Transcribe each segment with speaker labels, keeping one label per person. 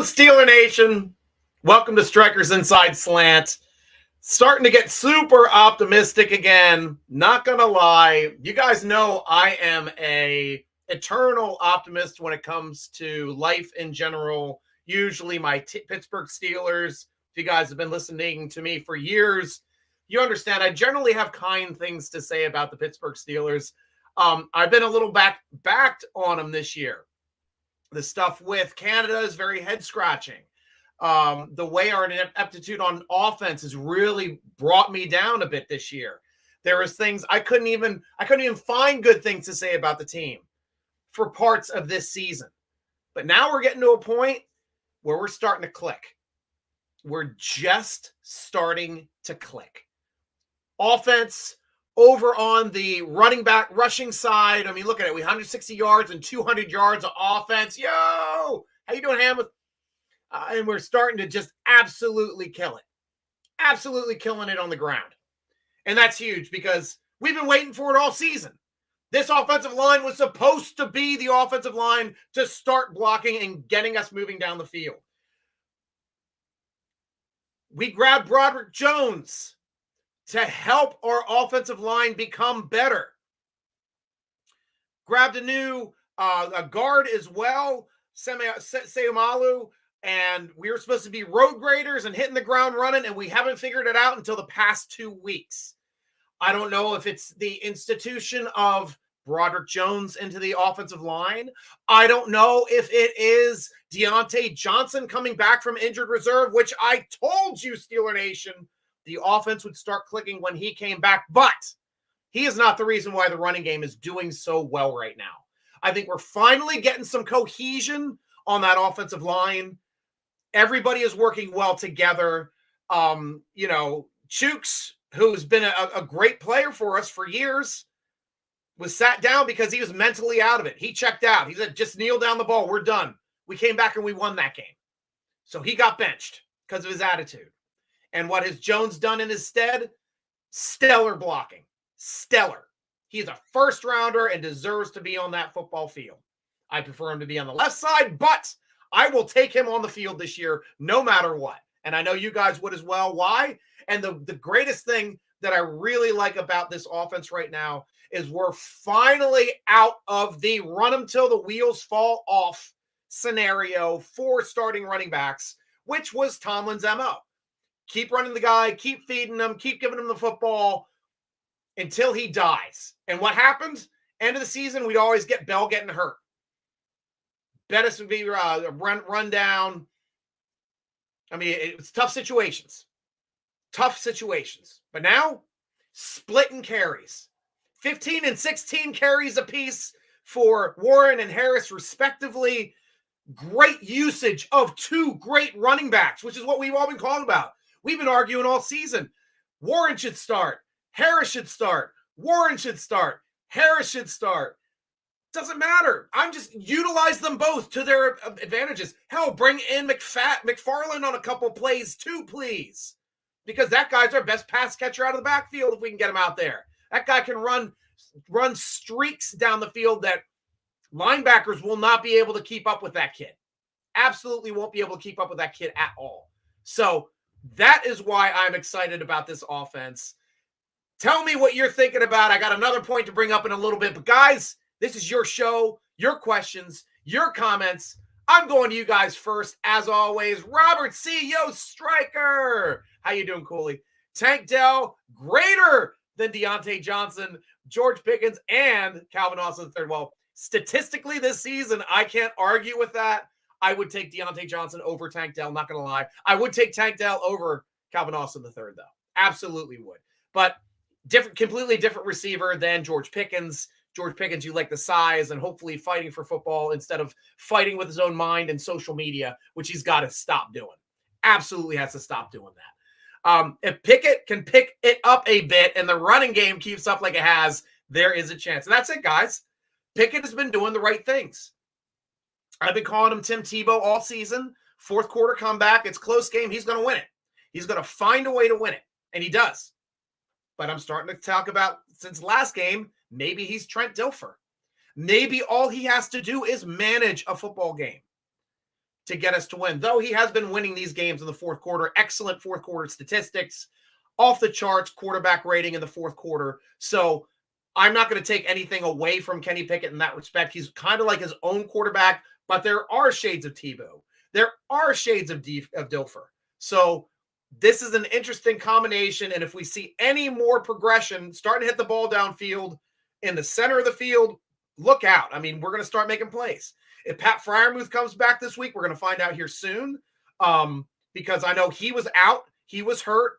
Speaker 1: Steeler Nation. Welcome to Stryker's Inside Slant. Starting to get super optimistic again. Not going to lie. You guys know I am a eternal optimist when it comes to life in general. Usually my Pittsburgh Steelers. If you guys have been listening to me for years, you understand I generally have kind things to say about the Pittsburgh Steelers. I've been a little backed on them this year. The stuff with Canada is very head-scratching. The way our ineptitude on offense has really brought me down a bit this year. There was things I couldn't even find good things to say about the team for parts of this season. But now we're getting to a point where we're starting to click. We're just starting to click. Offense over on the running back rushing side. I mean, look at it. We 160 yards and 200 yards of offense. Yo, how you doing, Ham? And we're starting to just absolutely kill it. Absolutely killing it on the ground. And that's huge because we've been waiting for it all season. This offensive line was supposed to be the offensive line to start blocking and getting us moving down the field. We grabbed Broderick Jones to help our offensive line become better. Grabbed a new a guard as well, Seumalo, and we were supposed to be road graders and hitting the ground running, and we haven't figured it out until the past 2 weeks. I don't know if it's the institution of Broderick Jones into the offensive line. I don't know if it is Deontay Johnson coming back from injured reserve, which I told you, Steeler Nation, the offense would start clicking when he came back, but he is not the reason why the running game is doing so well right now. I think we're finally getting some cohesion on that offensive line. Everybody is working well together. Chooks, who's been a great player for us for years, was sat down because he was mentally out of it. He checked out. He said, just kneel down the ball. We're done. We came back and we won that game. So he got benched because of his attitude. And what has Jones done in his stead? Stellar blocking. Stellar. He's a first rounder and deserves to be on that football field. I prefer him to be on the left side, but I will take him on the field this year no matter what. And I know you guys would as well. Why? And the greatest thing that I really like about this offense right now is we're finally out of the run them till the wheels fall off scenario for starting running backs, which was Tomlin's MO. Keep running the guy, keep feeding him, keep giving him the football until he dies. And what happened? End of the season, we'd always get Bell getting hurt. Bettis would be run down. I mean, it's tough situations. Tough situations. But now, splitting carries. 15 and 16 carries apiece for Warren and Harris, respectively. Great usage of two great running backs, which is what we've all been calling about. We've been arguing all season. Warren should start. Harris should start. Warren should start. Harris should start. Doesn't matter. I'm just utilize them both to their advantages. Hell, bring in McFarland on a couple plays too, please. Because that guy's our best pass catcher out of the backfield if we can get him out there. That guy can run streaks down the field that linebackers will not be able to keep up with that kid. Absolutely won't be able to keep up with that kid at all. So that is why I'm excited about this offense. Tell me what you're thinking about. I got another point to bring up in a little bit. But guys, this is your show, your questions, your comments. I'm going to you guys first, as always. Robert C. Yo, Stryker. How you doing, Cooley? Tank Dell, greater than Deontay Johnson, George Pickens, and Calvin Austin III. Well, statistically this season, I can't argue with that. I would take Deontay Johnson over Tank Dell, not going to lie. I would take Tank Dell over Calvin Austin III, though. Absolutely would. But completely different receiver than George Pickens. George Pickens, you like the size and hopefully fighting for football instead of fighting with his own mind and social media, which he's got to stop doing. Absolutely has to stop doing that. If Pickett can pick it up a bit and the running game keeps up like it has, there is a chance. And that's it, guys. Pickett has been doing the right things. I've been calling him Tim Tebow all season. Fourth quarter comeback. It's close game. He's going to win it. He's going to find a way to win it. And he does. But I'm starting to talk about, since last game, maybe he's Trent Dilfer. Maybe all he has to do is manage a football game. to get us to win, though he has been winning these games in the fourth quarter. Excellent fourth quarter statistics, off the charts quarterback rating in the fourth quarter. So I'm not going to take anything away from Kenny Pickett in that respect. He's kind of like his own quarterback, but there are shades of Tebow. There are shades of Dilfer. So this is an interesting combination. And if we see any more progression, starting to hit the ball downfield in the center of the field, look out. I mean, we're going to start making plays. If Pat Freiermuth comes back this week, we're going to find out here soon, because I know he was out. He was hurt.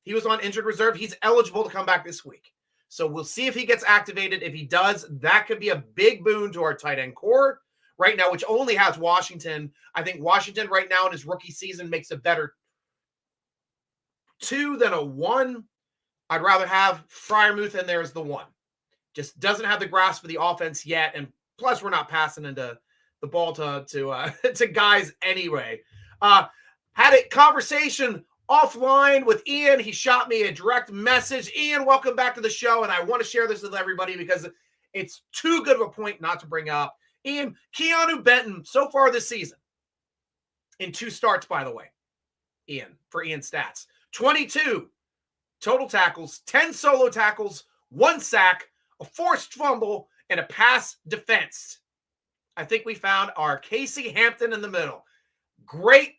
Speaker 1: He was on injured reserve. He's eligible to come back this week. So we'll see if he gets activated. If he does, that could be a big boon to our tight end core right now, which only has Washington. I think Washington right now in his rookie season makes a better 2 than a 1. I'd rather have Freiermuth in there as the 1. Just doesn't have the grasp of the offense yet. And plus, we're not passing into the ball to guys anyway. Had a conversation offline with Ian. He shot me a direct message. Ian, welcome back to the show. And I want to share this with everybody because it's too good of a point not to bring up. Ian, Keanu Benton, so far this season, in 2 starts, by the way, Ian, for Ian stats, 22 total tackles, 10 solo tackles, 1 sack, a forced fumble, and a pass defense. I think we found our Casey Hampton in the middle. Great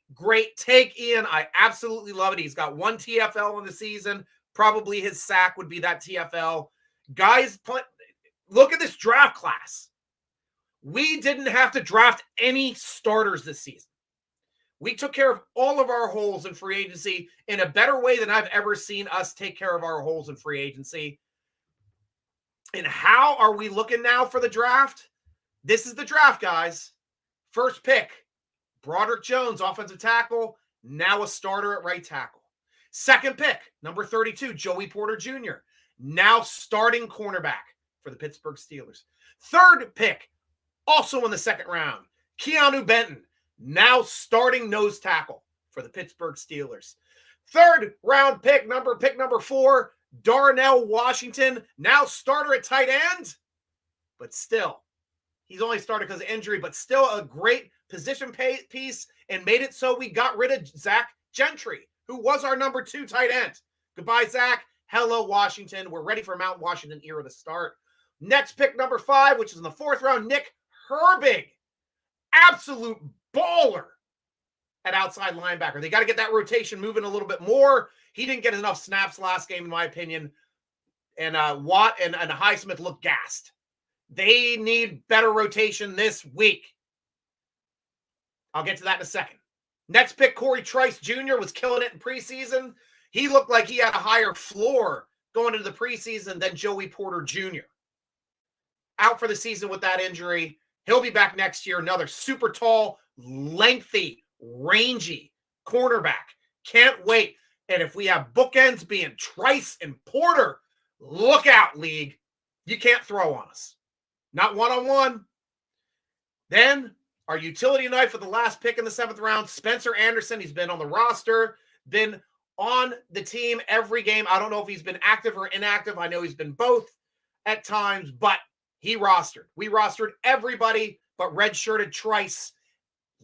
Speaker 1: take, Ian. I absolutely love it. He's got 1 TFL in the season. Probably his sack would be that TFL. Guys, look at this draft class. We didn't have to draft any starters this season. We took care of all of our holes in free agency in a better way than I've ever seen us take care of our holes in free agency. And how are we looking now for the draft? This is the draft, guys. First pick, Broderick Jones, offensive tackle, now a starter at right tackle. Second pick, number 32, Joey Porter Jr., now starting cornerback for the Pittsburgh Steelers. Third pick, also in the second round, Keanu Benton, now starting nose tackle for the Pittsburgh Steelers. Third round pick number 4, Darnell Washington, now starter at tight end, but still, he's only started because of injury, but still a great position piece and made it so we got rid of Zach Gentry, who was our number 2 tight end. Goodbye, Zach. Hello, Washington. We're ready for Mount Washington era to start. Next pick, number 5, which is in the 4th round, Nick Herbig. Absolute baller at outside linebacker. They got to get that rotation moving a little bit more. He didn't get enough snaps last game, in my opinion. And Watt and Highsmith look gassed. They need better rotation this week. I'll get to that in a second. Next pick, Corey Trice Jr. was killing it in preseason. He looked like he had a higher floor going into the preseason than Joey Porter Jr. Out for the season with that injury. He'll be back next year. Another super tall, lengthy, rangy cornerback. Can't wait. And if we have bookends being Trice and Porter, look out, league. You can't throw on us. Not one-on-one. Then our utility knife for the last pick in the 7th round, Spencer Anderson. He's been on the roster, been on the team every game. I don't know if he's been active or inactive. I know he's been both at times, but he rostered. We rostered everybody but redshirted Trice.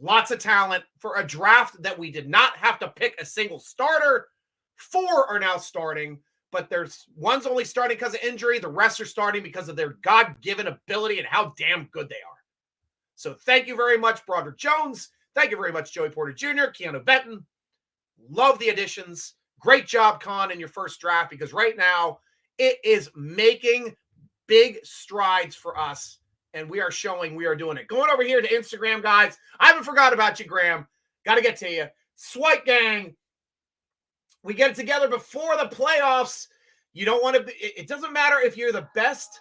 Speaker 1: Lots of talent for a draft that we did not have to pick a single starter. 4 are now starting, but there's one's only starting because of injury. The rest are starting because of their God-given ability and how damn good they are. So thank you very much, Broderick Jones. Thank you very much, Joey Porter Jr., Keanu Benton. Love the additions. Great job, Con, in your first draft, because right now it is making big strides for us, and we are showing we are doing it. Going over here to Instagram, guys. I haven't forgot about you, Graham. Got to get to you. Swipe Gang. We get it together before the playoffs. You don't want to be, it doesn't matter if you're the best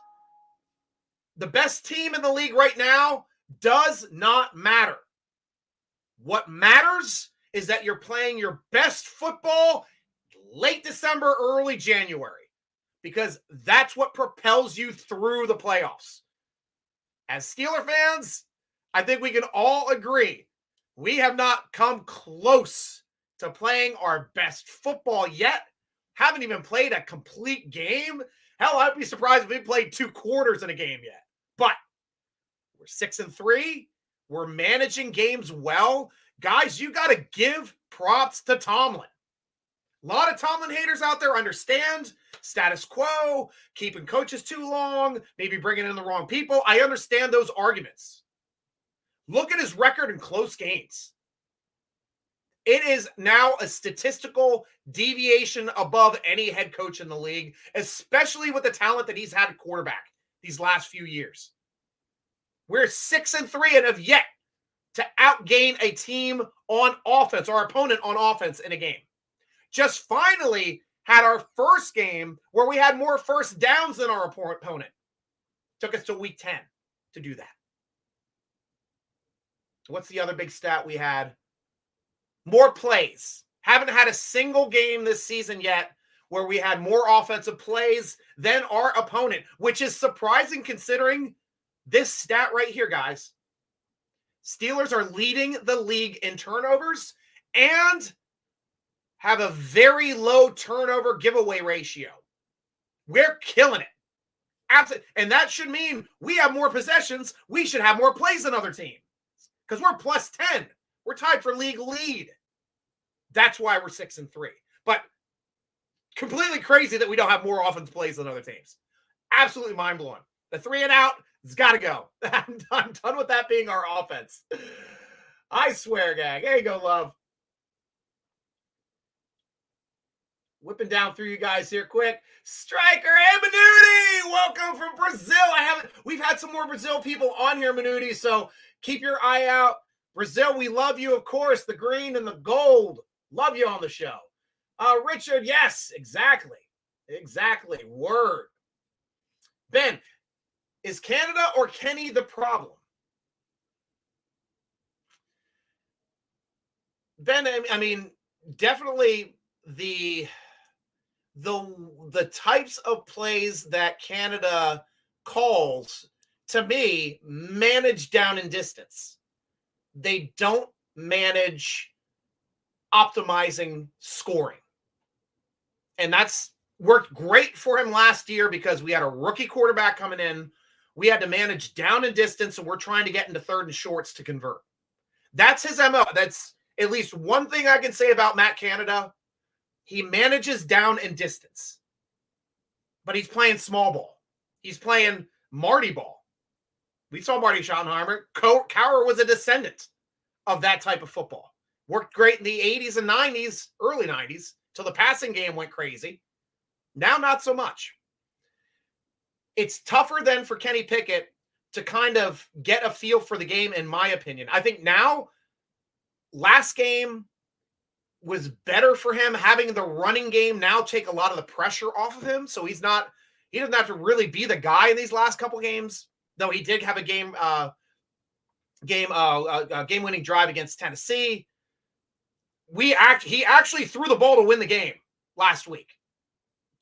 Speaker 1: team in the league right now does not matter. What matters is that you're playing your best football late December, early January, because that's what propels you through the playoffs. As Steeler fans, I think we can all agree we have not come close to playing our best football yet. Haven't even played a complete game. Hell, I'd be surprised if we played 2 quarters in a game yet. But we're 6-3. We're managing games well. Guys, you got to give props to Tomlin. A lot of Tomlin haters out there understand status quo, keeping coaches too long, maybe bringing in the wrong people. I understand those arguments. Look at his record in close games. It is now a statistical deviation above any head coach in the league, especially with the talent that he's had at quarterback these last few years. We're 6-3 and have yet to outgain a team on offense, our opponent on offense in a game. Just finally had our first game where we had more first downs than our opponent. Took us to week 10 to do that. What's the other big stat we had? More plays. Haven't had a single game this season yet where we had more offensive plays than our opponent, which is surprising considering this stat right here, guys. Steelers are leading the league in turnovers and have a very low turnover giveaway ratio. We're killing it. Absolutely. And that should mean we have more possessions. We should have more plays than other teams because we're plus 10. We're tied for league lead. That's why we're 6-3. But completely crazy that we don't have more offense plays than other teams. Absolutely mind-blowing. The 3 and out has got to go. I'm done with that being our offense. I swear, gang. There you go, love. Whipping down through you guys here quick. Stryker and Minuti, welcome from Brazil. We've had some more Brazil people on here, Minuti, so keep your eye out. Brazil, we love you, of course. The green and the gold. Love you on the show. Richard, yes, exactly. Exactly. Word. Ben, is Canada or Kenny the problem? Ben, I mean, definitely the types of plays that Canada calls, to me, manage down and distance. They don't manage optimizing scoring. And that's worked great for him last year because we had a rookie quarterback coming in. We had to manage down and distance, and we're trying to get into third and shorts to convert. That's his MO. That's at least one thing I can say about Matt Canada. He manages down and distance. But he's playing small ball. He's playing Marty ball. We saw Marty Schottenheimer. Cowher was a descendant of that type of football. Worked great in the 80s and 90s, early 90s, till the passing game went crazy. Now, not so much. It's tougher then for Kenny Pickett to kind of get a feel for the game, in my opinion. I think now, last game was better for him. Having the running game now take a lot of the pressure off of him. So he doesn't have to really be the guy in these last couple games, though he did have a game-winning drive against Tennessee. He actually threw the ball to win the game last week.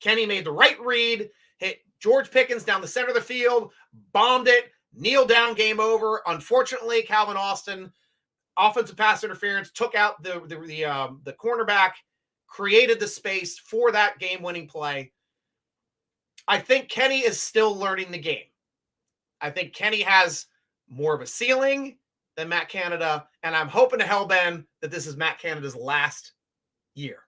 Speaker 1: Kenny made the right read, hit George Pickens down the center of the field, bombed it, kneel down, game over. Unfortunately, Calvin Austin, offensive pass interference, took out the cornerback, created the space for that game-winning play. I think Kenny is still learning the game. I think Kenny has more of a ceiling than Matt Canada, and I'm hoping to hell, Ben, that this is Matt Canada's last year.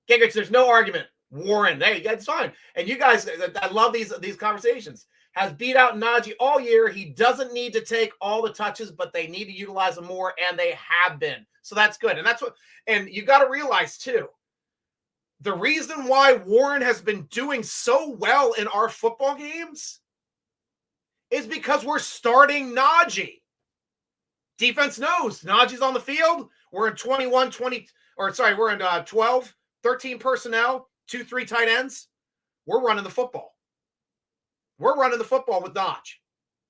Speaker 1: Gingrich, there's no argument. Warren, hey, that's fine. And you guys, I love these conversations. Has beat out Najee all year. He doesn't need to take all the touches, but they need to utilize him more, and they have been. So that's good. And you got to realize, too, the reason why Warren has been doing so well in our football games is because we're starting Najee. Defense knows Najee's on the field. We're in 12, 13 personnel, 2-3 tight ends. We're running the football. We're running the football with Najee.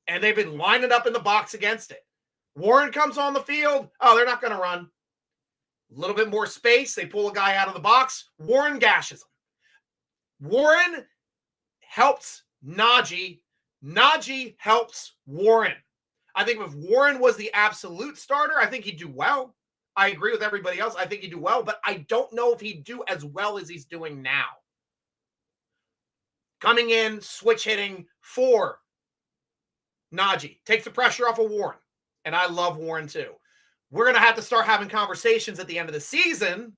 Speaker 1: And they've been lining up in the box against it. Warren comes on the field. Oh, they're not going to run. A little bit more space. They pull a guy out of the box. Warren gashes him. Warren helps Najee. Najee helps Warren. I think if Warren was the absolute starter, I think he'd do well. I agree with everybody else. I think he'd do well, but I don't know if he'd do as well as he's doing now. Coming in, switch hitting for Najee. Takes the pressure off of Warren. and I love Warren too. We're going to have to start having conversations at the end of the season.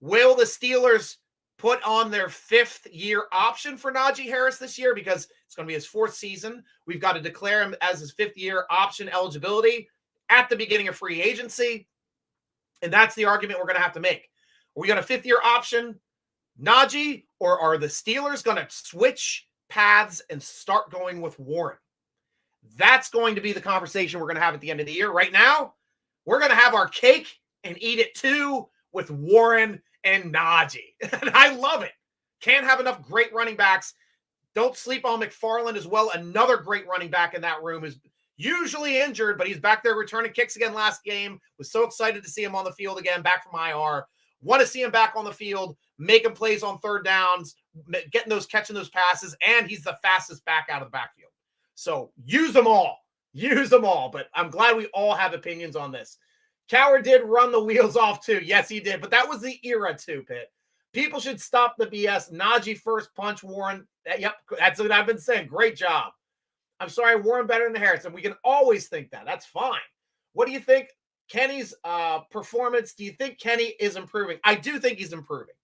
Speaker 1: Will the Steelers put on their 5th-year option for Najee Harris this year? Because it's going to be his 4th season. We've got to declare him as his 5th-year option eligibility at the beginning of free agency. And that's the argument we're going to have to make. Are we got a 5th-year option, Najee, or are the Steelers going to switch paths and start going with Warren? That's going to be the conversation we're going to have at the end of the year. Right now, we're going to have our cake and eat it too with Warren and Najee. And I love it. Can't have enough great running backs. Don't sleep on McFarland as well. Another great running back in that room is usually injured, but he's back there returning kicks again last game. Was so excited to see him on the field again, back from IR. Want to see him back on the field, making plays on 3rd downs, catching those passes, and he's the fastest back out of the backfield. So use them all. Use them all. But I'm glad we all have opinions on this. Cowher did run the wheels off too. Yes, he did. But that was the era too, Pitt. People should stop the BS. Najee first punch, Warren. Yep, that's what I've been saying. Great job. I'm sorry, Warren better than Harrison. We can always think that. That's fine. What do you think? Kenny's performance, do you think Kenny is improving? I do think he's improving.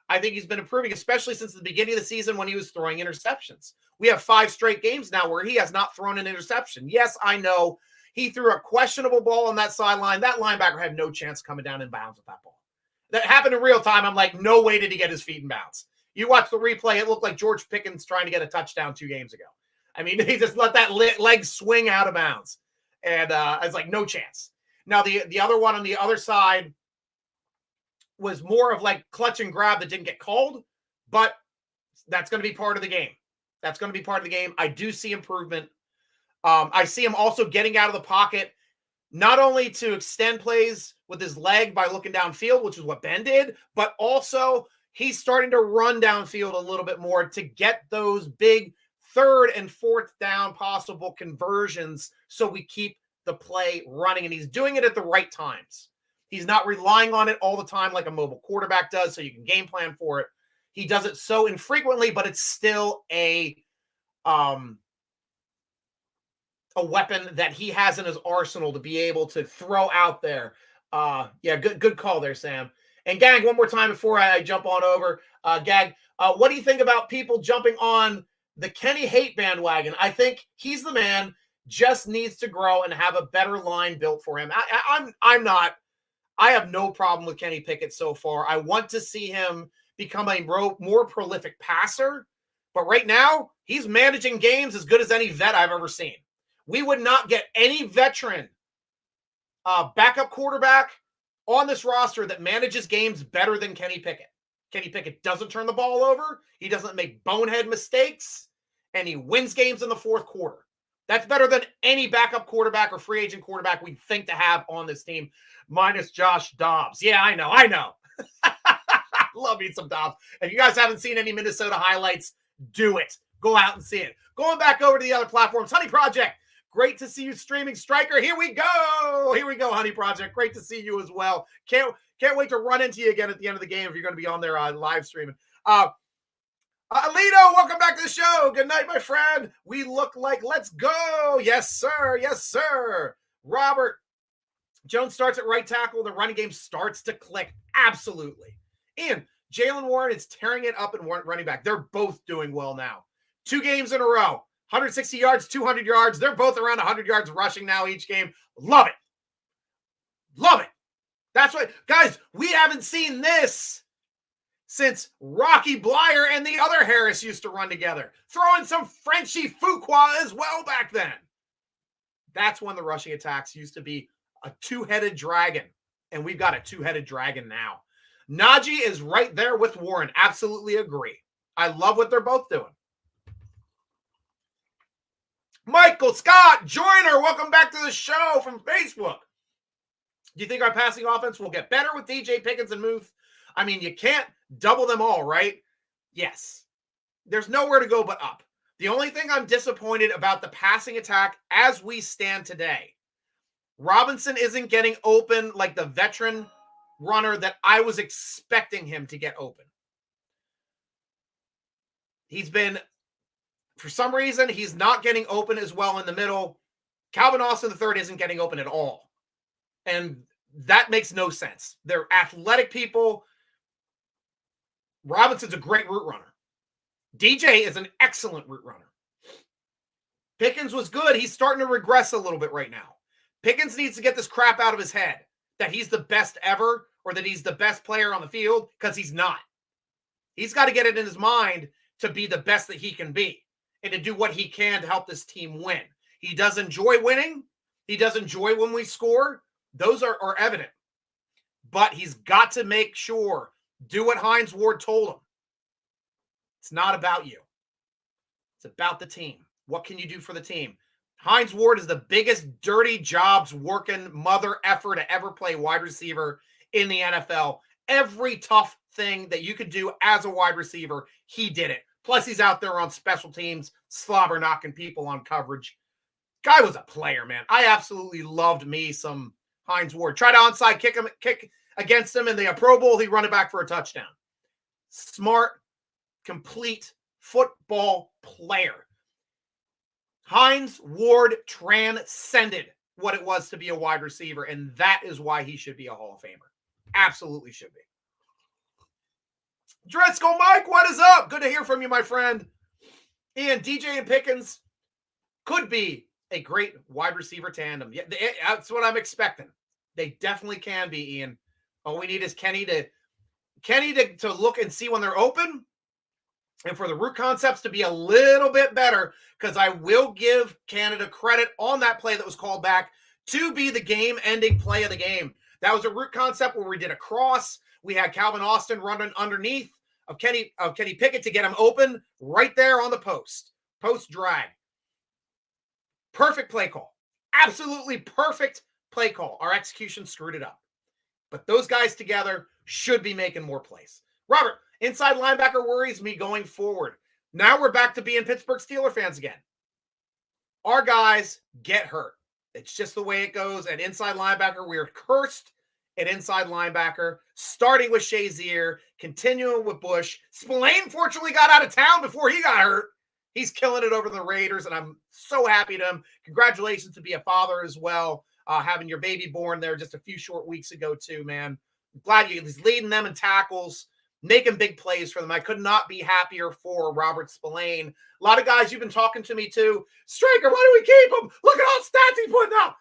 Speaker 1: I think he's been improving, especially since the beginning of the season when he was throwing interceptions. We have 5 straight games now where he has not thrown an interception. Yes, I know he threw a questionable ball on that sideline. That linebacker had no chance coming down in bounds with that ball. That happened in real time. I'm like, no way did he get his feet in bounds. You watch the replay, it looked like George Pickens trying to get a touchdown 2 games ago. I mean, he just let that leg swing out of bounds. And I was like, no chance. Now, the other one on the other side was more of like clutch and grab that didn't get called, but that's going to be part of the game. That's going to be part of the game. I do see improvement. I see him also getting out of the pocket, not only to extend plays with his leg by looking downfield, which is what Ben did, but also he's starting to run downfield a little bit more to get those big 3rd and 4th down possible conversions so we keep the play running, and he's doing it at the right times. He's not relying on it all the time like a mobile quarterback does, so you can game plan for it. He does it so infrequently, but it's still a weapon that he has in his arsenal to be able to throw out there. Yeah, good call there, Sam. And Gag, one more time before I jump on over. Gag, what do you think about people jumping on the Kenny hate bandwagon? I think he's the man, just needs to grow and have a better line built for him. I have no problem with Kenny Pickett so far. I want to see him become a more prolific passer. But right now, he's managing games as good as any vet I've ever seen. We would not get any veteran backup quarterback on this roster that manages games better than Kenny Pickett. Kenny Pickett doesn't turn the ball over. He doesn't make bonehead mistakes. And he wins games in the 4th quarter. That's better than any backup quarterback or free agent quarterback we think to have on this team, minus Josh Dobbs. Yeah, I know. Love me some Dobbs. If you guys haven't seen any Minnesota highlights, do it. Go out and see it. Going back over to the other platforms, Honey Project. Great to see you streaming. Stryker, here we go. Here we go, Honey Project. Great to see you as well. Can't wait to run into you again at the end of the game if you're going to be on there live streaming. Alito, welcome back to the show. Good night, my friend. We look like let's go. Yes, sir. Yes, sir. Robert Jones starts at right tackle. The running game starts to click. Absolutely. And Jaylen Warren is tearing it up in running back. They're both doing well now. 2 games in a row. 160 yards, 200 yards. They're both around 100 yards rushing now each game. Love it. Love it. That's right. Guys, we haven't seen this since Rocky Blyer and the other Harris used to run together. Throwing some Frenchy Fuqua as well back then. That's when the rushing attacks used to be a 2-headed dragon. And we've got a 2-headed dragon now. Najee is right there with Warren. Absolutely agree. I love what they're both doing. Michael Scott Joyner, welcome back to the show from Facebook. Do you think our passing offense will get better with DJ Pickens and Muth? I mean, you can't double them all, right? Yes. There's nowhere to go but up. The only thing I'm disappointed about the passing attack as we stand today, Robinson isn't getting open like the veteran runner that I was expecting him to get open. He's been, for some reason, he's not getting open as well in the middle. Calvin Austin III isn't getting open at all. And that makes no sense. They're athletic people. Robinson's a great route runner. DJ is an excellent route runner. Pickens was good. He's starting to regress a little bit right now. Pickens needs to get this crap out of his head that he's the best ever or that he's the best player on the field, because he's not. He's got to get it in his mind to be the best that he can be and to do what he can to help this team win. He does enjoy winning. He does enjoy when we score. Those are evident. But he's got to make sure, do what Hines Ward told him. It's not about you. It's about the team. What can you do for the team? Hines Ward is the biggest dirty jobs working mother effer to ever play wide receiver in the NFL. Every tough thing that you could do as a wide receiver, he did it. Plus, he's out there on special teams, slobber knocking people on coverage. Guy was a player, man. I absolutely loved me some Hines Ward. Try to onside kick against him in the Pro Bowl. He run it back for a touchdown. Smart, complete football player. Hines Ward transcended what it was to be a wide receiver, and that is why he should be a Hall of Famer. Absolutely should be. Driscoll Mike, what is up? Good to hear from you, my friend. Ian, DJ and Pickens could be a great wide receiver tandem. Yeah, that's what I'm expecting. They definitely can be, Ian. All we need is Kenny to look and see when they're open, and for the route concepts to be a little bit better, because I will give Canada credit on that play that was called back to be the game-ending play of the game. That was a route concept where we did a cross. We had Calvin Austin running underneath of Kenny Pickett to get him open right there on the post drag. Perfect play call. Absolutely perfect play call. Our execution screwed it up. But those guys together should be making more plays. Robert, inside linebacker worries me going forward. Now we're back to being Pittsburgh Steelers fans again. Our guys get hurt. It's just the way it goes. At inside linebacker, we are cursed at inside linebacker, starting with Shazier, continuing with Bush. Spillane fortunately got out of town before he got hurt. He's killing it over the Raiders, and I'm so happy to him. Congratulations to be a father as well, having your baby born there just a few short weeks ago too, man. I'm glad he's leading them in tackles, making big plays for them. I could not be happier for Robert Spillane. A lot of guys, you've been talking to me too. Stryker, why do we keep him? Look at all the stats he's putting up.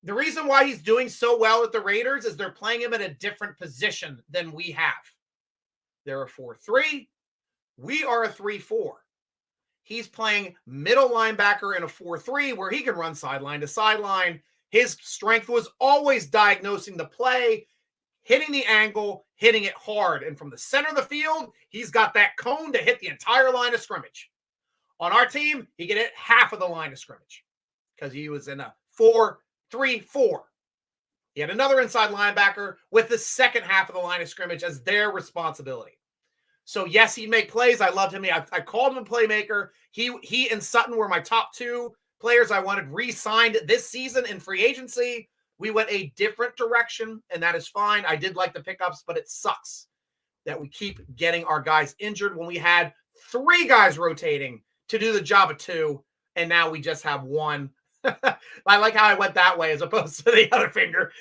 Speaker 1: The reason why he's doing so well at the Raiders is they're playing him in a different position than we have. They're a 4-3. We are a 3-4. He's playing middle linebacker in a 4-3 where he can run sideline to sideline. His strength was always diagnosing the play, hitting the angle, hitting it hard. And from the center of the field, he's got that cone to hit the entire line of scrimmage. On our team, he can hit half of the line of scrimmage because he was in a 4-3-4. He had another inside linebacker with the second half of the line of scrimmage as their responsibility. So, yes, he'd make plays. I loved him. I called him a playmaker. He and Sutton were my top two players I wanted re-signed this season in free agency. We went a different direction, and that is fine. I did like the pickups, but it sucks that we keep getting our guys injured when we had three guys rotating to do the job of two, and now we just have one. I like how I went that way as opposed to the other finger.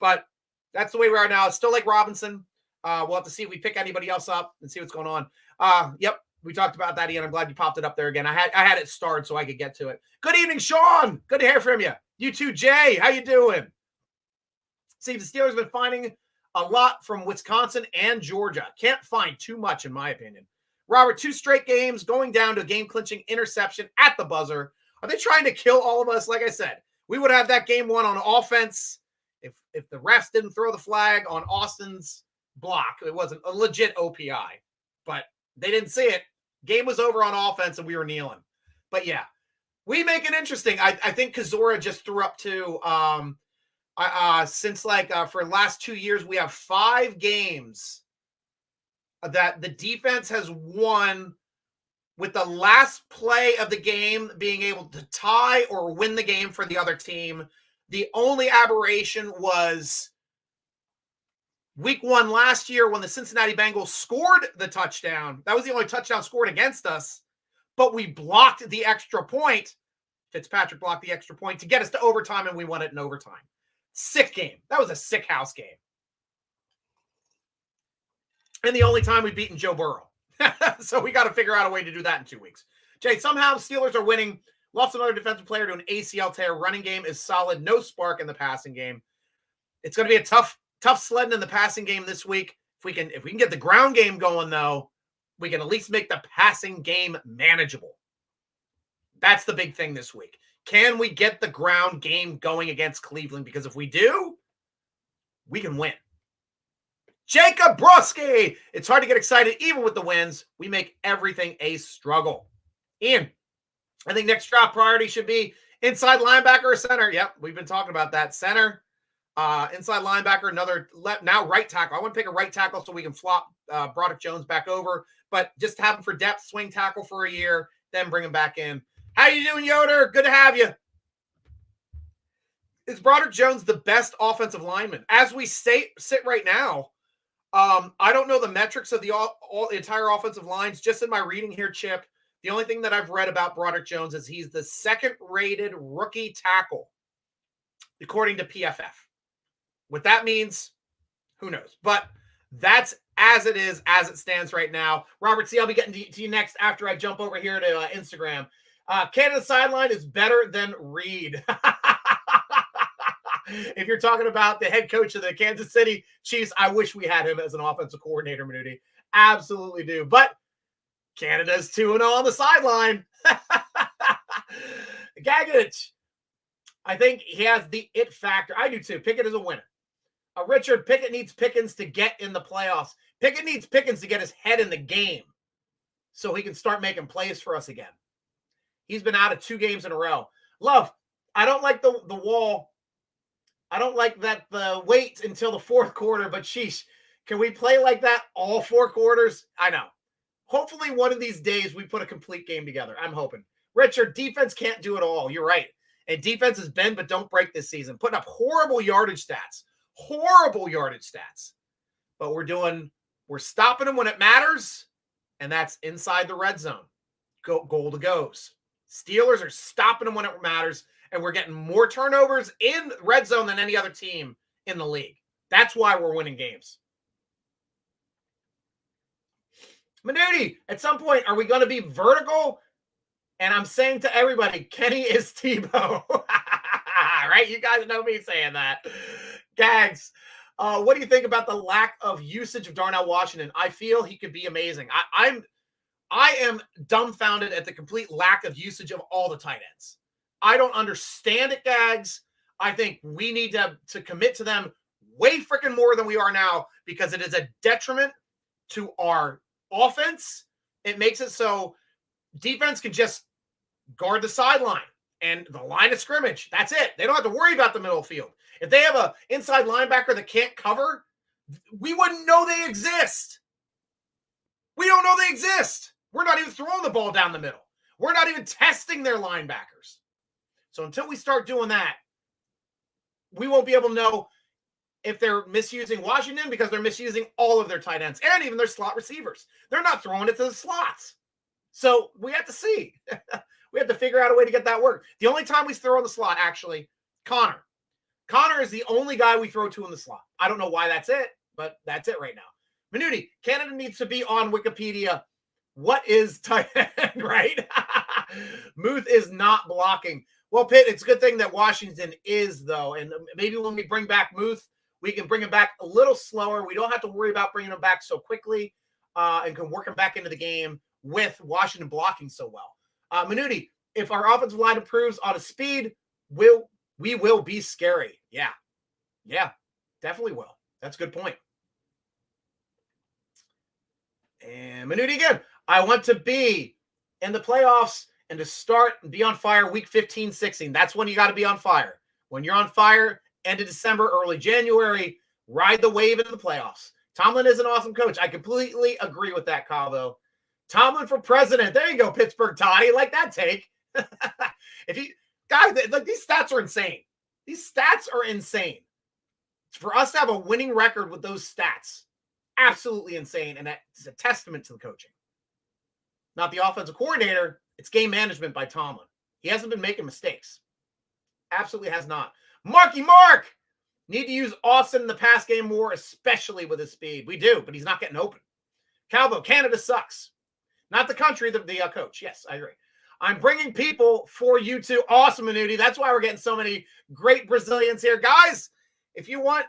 Speaker 1: But that's the way we are now. It's still like Robinson. We'll have to see if we pick anybody else up and see what's going on. Yep, we talked about that, Ian. I'm glad you popped it up there again. I had it starred so I could get to it. Good evening, Sean. Good to hear from you. You too, Jay. How you doing? See, the Steelers have been finding a lot from Wisconsin and Georgia. Can't find too much, in my opinion. Robert, 2 straight games, going down to a game-clinching interception at the buzzer. Are they trying to kill all of us? Like I said, we would have that game won on offense if the refs didn't throw the flag on Austin's block. It wasn't a legit OPI, but they didn't see it. Game was over on offense, and we were kneeling. But, yeah, we make it interesting. I think Kazora just threw up to since for the last 2 years, we have 5 games that the defense has won with the last play of the game being able to tie or win the game for the other team. The only aberration was week 1 last year when the Cincinnati Bengals scored the touchdown. That was the only touchdown scored against us, but we blocked the extra point Fitzpatrick blocked the extra point to get us to overtime, and we won it in overtime. Sick game. That was a sick house game. And the only time we've beaten Joe Burrow. So we got to figure out a way to do that in 2 weeks. Jay, somehow the Steelers are winning. Lost another defensive player to an ACL tear. Running game is solid. No spark in the passing game. It's going to be a tough sledding in the passing game this week. If we can get the ground game going, though, we can at least make the passing game manageable. That's the big thing this week. Can we get the ground game going against Cleveland? Because if we do, we can win. Jacob Broski. It's hard to get excited even with the wins. We make everything a struggle. Ian, I think next draft priority should be inside linebacker or center. Yep, we've been talking about that. Center, inside linebacker, now right tackle. I want to pick a right tackle so we can flop Broderick Jones back over, but just have him for depth, swing tackle for a year, then bring him back in. How you doing, Yoder? Good to have you. Is Broderick Jones the best offensive lineman? As we sit right now, I don't know the metrics of the entire offensive lines. Just in my reading here, Chip, the only thing that I've read about Broderick Jones is he's the second-rated rookie tackle, according to PFF. What that means, who knows? But that's as it is, as it stands right now. Robert C., I'll be getting to you next after I jump over here to Instagram. Canada sideline is better than Reed. If you're talking about the head coach of the Kansas City Chiefs, I wish we had him as an offensive coordinator, Minuti. Absolutely do. But Canada's 2-0 on the sideline. Gagich, I think he has the it factor. I do too. Pickett is a winner. Richard, Pickett needs Pickens to get in the playoffs. Pickett needs Pickens to get his head in the game so he can start making plays for us again. He's been out of 2 games in a row. Love, I don't like the wall. I don't like that the wait until the 4th quarter, but sheesh, can we play like that all 4 quarters? I know. Hopefully one of these days we put a complete game together. I'm hoping. Richard, defense can't do it all. You're right. And defense has been, but don't break this season. Putting up horrible yardage stats. But we're stopping them when it matters, and that's inside the red zone. Goal to goes. Steelers are stopping them when it matters, and we're getting more turnovers in red zone than any other team in the league. That's why we're winning games. Minuti, at some point, are we going to be vertical? And I'm saying to everybody, Kenny is Tebow. Right? You guys know me saying that. Gags, what do you think about the lack of usage of Darnell Washington? I feel he could be amazing. I am dumbfounded at the complete lack of usage of all the tight ends. I don't understand it, Gags. I think we need to commit to them way freaking more than we are now because it is a detriment to our offense. It makes it so defense can just guard the sideline and the line of scrimmage. That's it. They don't have to worry about the middle field. If they have an inside linebacker that can't cover, we wouldn't know they exist. We don't know they exist. We're not even throwing the ball down the middle. We're not even testing their linebackers. So until we start doing that, we won't be able to know if they're misusing Washington because they're misusing all of their tight ends and even their slot receivers. They're not throwing it to the slots. So we have to see. We have to figure out a way to get that work. The only time we throw in the slot, actually, Connor. Connor is the only guy we throw to in the slot. I don't know why that's it, but that's it right now. Minuti, Canada needs to be on Wikipedia. What is tight end, right? Muth is not blocking. Well, Pitt, it's a good thing that Washington is, though. And maybe when we bring back Muth, we can bring him back a little slower. We don't have to worry about bringing him back so quickly and can work him back into the game with Washington blocking so well. Minuti, if our offensive line improves on a speed, we will be scary. Yeah, definitely will. That's a good point. And Minuti again, I want to be in the playoffs and to start and be on fire week 15, 16. That's when you got to be on fire. When you're on fire, end of December, early January, ride the wave into the playoffs. Tomlin is an awesome coach. I completely agree with that, Calvo. Tomlin for president. There you go, Pittsburgh Toddy. Like that take. Guys, like these stats are insane. These stats are insane. For us to have a winning record with those stats, absolutely insane. And that's a testament to the coaching. Not the offensive coordinator. It's game management by Tomlin. He hasn't been making mistakes. Absolutely has not. Marky Mark! Need to use Austin in the pass game more, especially with his speed. We do, but he's not getting open. Calvo, Canada sucks. Not the country, the coach. Yes, I agree. I'm bringing people for you too. Awesome, Manuti. That's why we're getting so many great Brazilians here. Guys, if you want